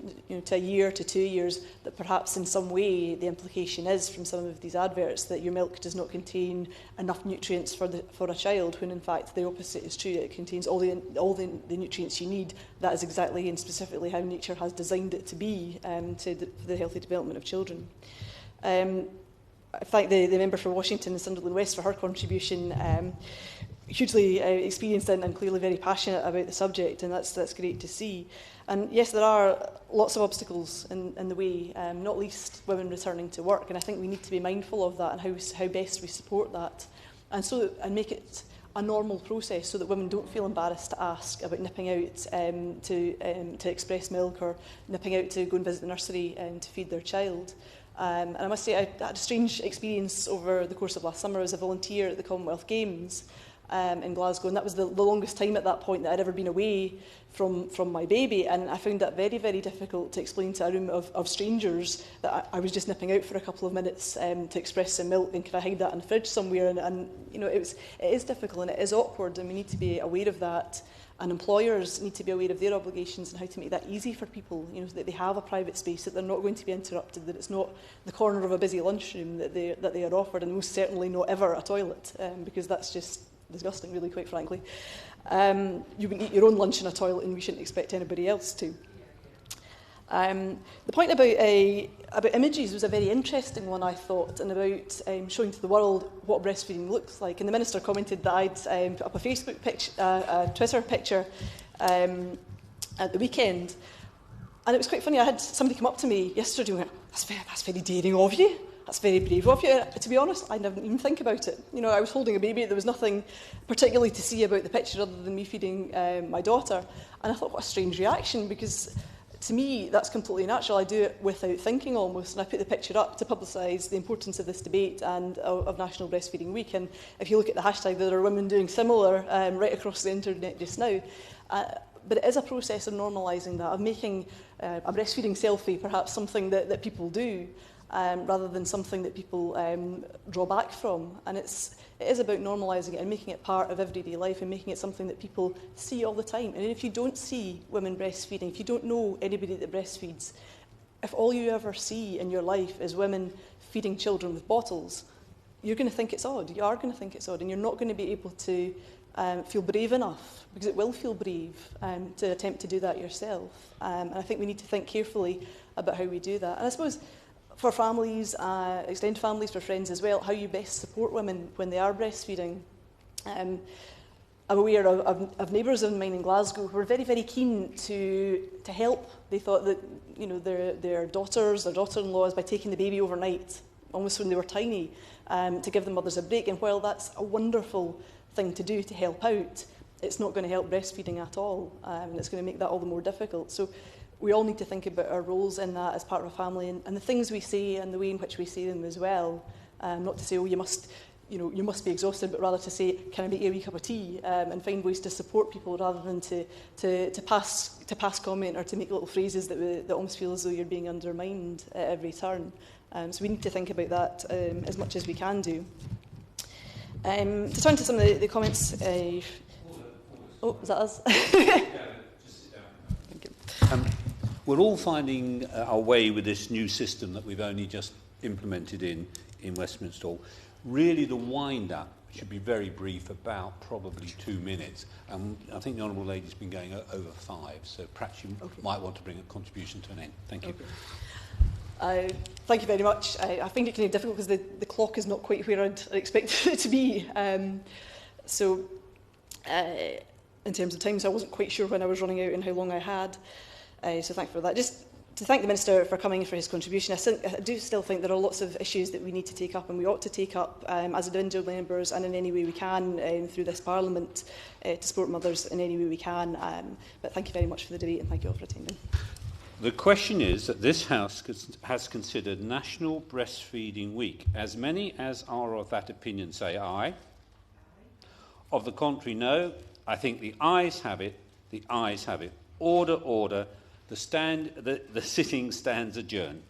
a year to 2 years, that perhaps in some way the implication is from some of these adverts that your milk does not contain enough nutrients for a child, when in fact the opposite is true. It contains all the nutrients you need. That is exactly and specifically how nature has designed it to be, for the healthy development of children. I thank the member for Washington and Sunderland West for her contribution. Hugely experienced and clearly very passionate about the subject, and that's great to see. And yes, there are lots of obstacles in the way, not least women returning to work, and I think we need to be mindful of that and how best we support that, and make it a normal process so that women don't feel embarrassed to ask about nipping out to express milk, or nipping out to go and visit the nursery to feed their child. And I must say, I had a strange experience over the course of last summer as a volunteer at the Commonwealth Games in Glasgow, and that was the longest time at that point that I'd ever been away from my baby, and I found that very, very difficult to explain to a room of strangers that I was just nipping out for a couple of minutes to express some milk, and could I hide that in the fridge somewhere, and it is difficult and it is awkward, and we need to be aware of that, and employers need to be aware of their obligations and how to make that easy for people, that they have a private space, that they're not going to be interrupted, that it's not the corner of a busy lunchroom that they are offered, and most certainly not ever a toilet, because that's just disgusting, really, quite frankly. You can eat your own lunch in a toilet, and we shouldn't expect anybody else to. The point about images was a very interesting one, I thought, and about showing to the world what breastfeeding looks like. And the Minister commented that I'd put up a Facebook picture, a Twitter picture at the weekend. And it was quite funny. I had somebody come up to me yesterday and went, that's very daring of you. That's very brave of you. To be honest, I didn't even think about it. I was holding a baby. There was nothing particularly to see about the picture other than me feeding my daughter. And I thought, what a strange reaction, because to me, that's completely natural. I do it without thinking almost. And I put the picture up to publicise the importance of this debate and of National Breastfeeding Week. And if you look at the hashtag, there are women doing similar right across the internet just now. But it is a process of normalising that, of making a breastfeeding selfie perhaps something that people do, rather than something that people draw back from. And it is about normalising it and making it part of everyday life, and making it something that people see all the time. And if you don't see women breastfeeding, if you don't know anybody that breastfeeds, if all you ever see in your life is women feeding children with bottles, you're going to think it's odd. You are going to think it's odd, and you're not going to be able to feel brave enough, because it will feel brave to attempt to do that yourself. And I think we need to think carefully about how we do that. And I suppose for families, extended families, for friends as well, how you best support women when they are breastfeeding. I'm aware of neighbours of mine in Glasgow who were very, very keen to help. They thought that their daughters, their daughter-in-laws, by taking the baby overnight, almost when they were tiny, to give the mothers a break. And while that's a wonderful thing to do to help out, it's not going to help breastfeeding at all, and it's going to make that all the more difficult. So we all need to think about our roles in that as part of a family, and the things we say and the way in which we say them as well. Not to say, you must be exhausted, but rather to say, can I make you a wee cup of tea, and find ways to support people rather than to pass comment or to make little phrases that almost feel as though you're being undermined at every turn. So we need to think about that as much as we can do. To turn to some of the comments. Oh, is that us? We're all finding our way with this new system that we've only just implemented in Westminster Hall. Really, the wind-up should be very brief, about probably 2 minutes. I think the Honourable Lady's been going over 5, so perhaps you might want to bring a contribution to an end. Thank you. Thank you very much. I find it kind of difficult because the clock is not quite where I'd expected it to be. In terms of time, so I wasn't quite sure when I was running out and how long I had. So thank you for that. Just to thank the Minister for coming for his contribution. I do still think there are lots of issues that we need to take up and we ought to take up as individual members and in any way we can through this Parliament to support mothers in any way we can. But thank you very much for the debate and thank you all for attending. The question is that this House has considered National Breastfeeding Week. As many as are of that opinion say aye. Of the contrary, no. I think the ayes have it. The ayes have it. Order, order. The sitting stands adjourned.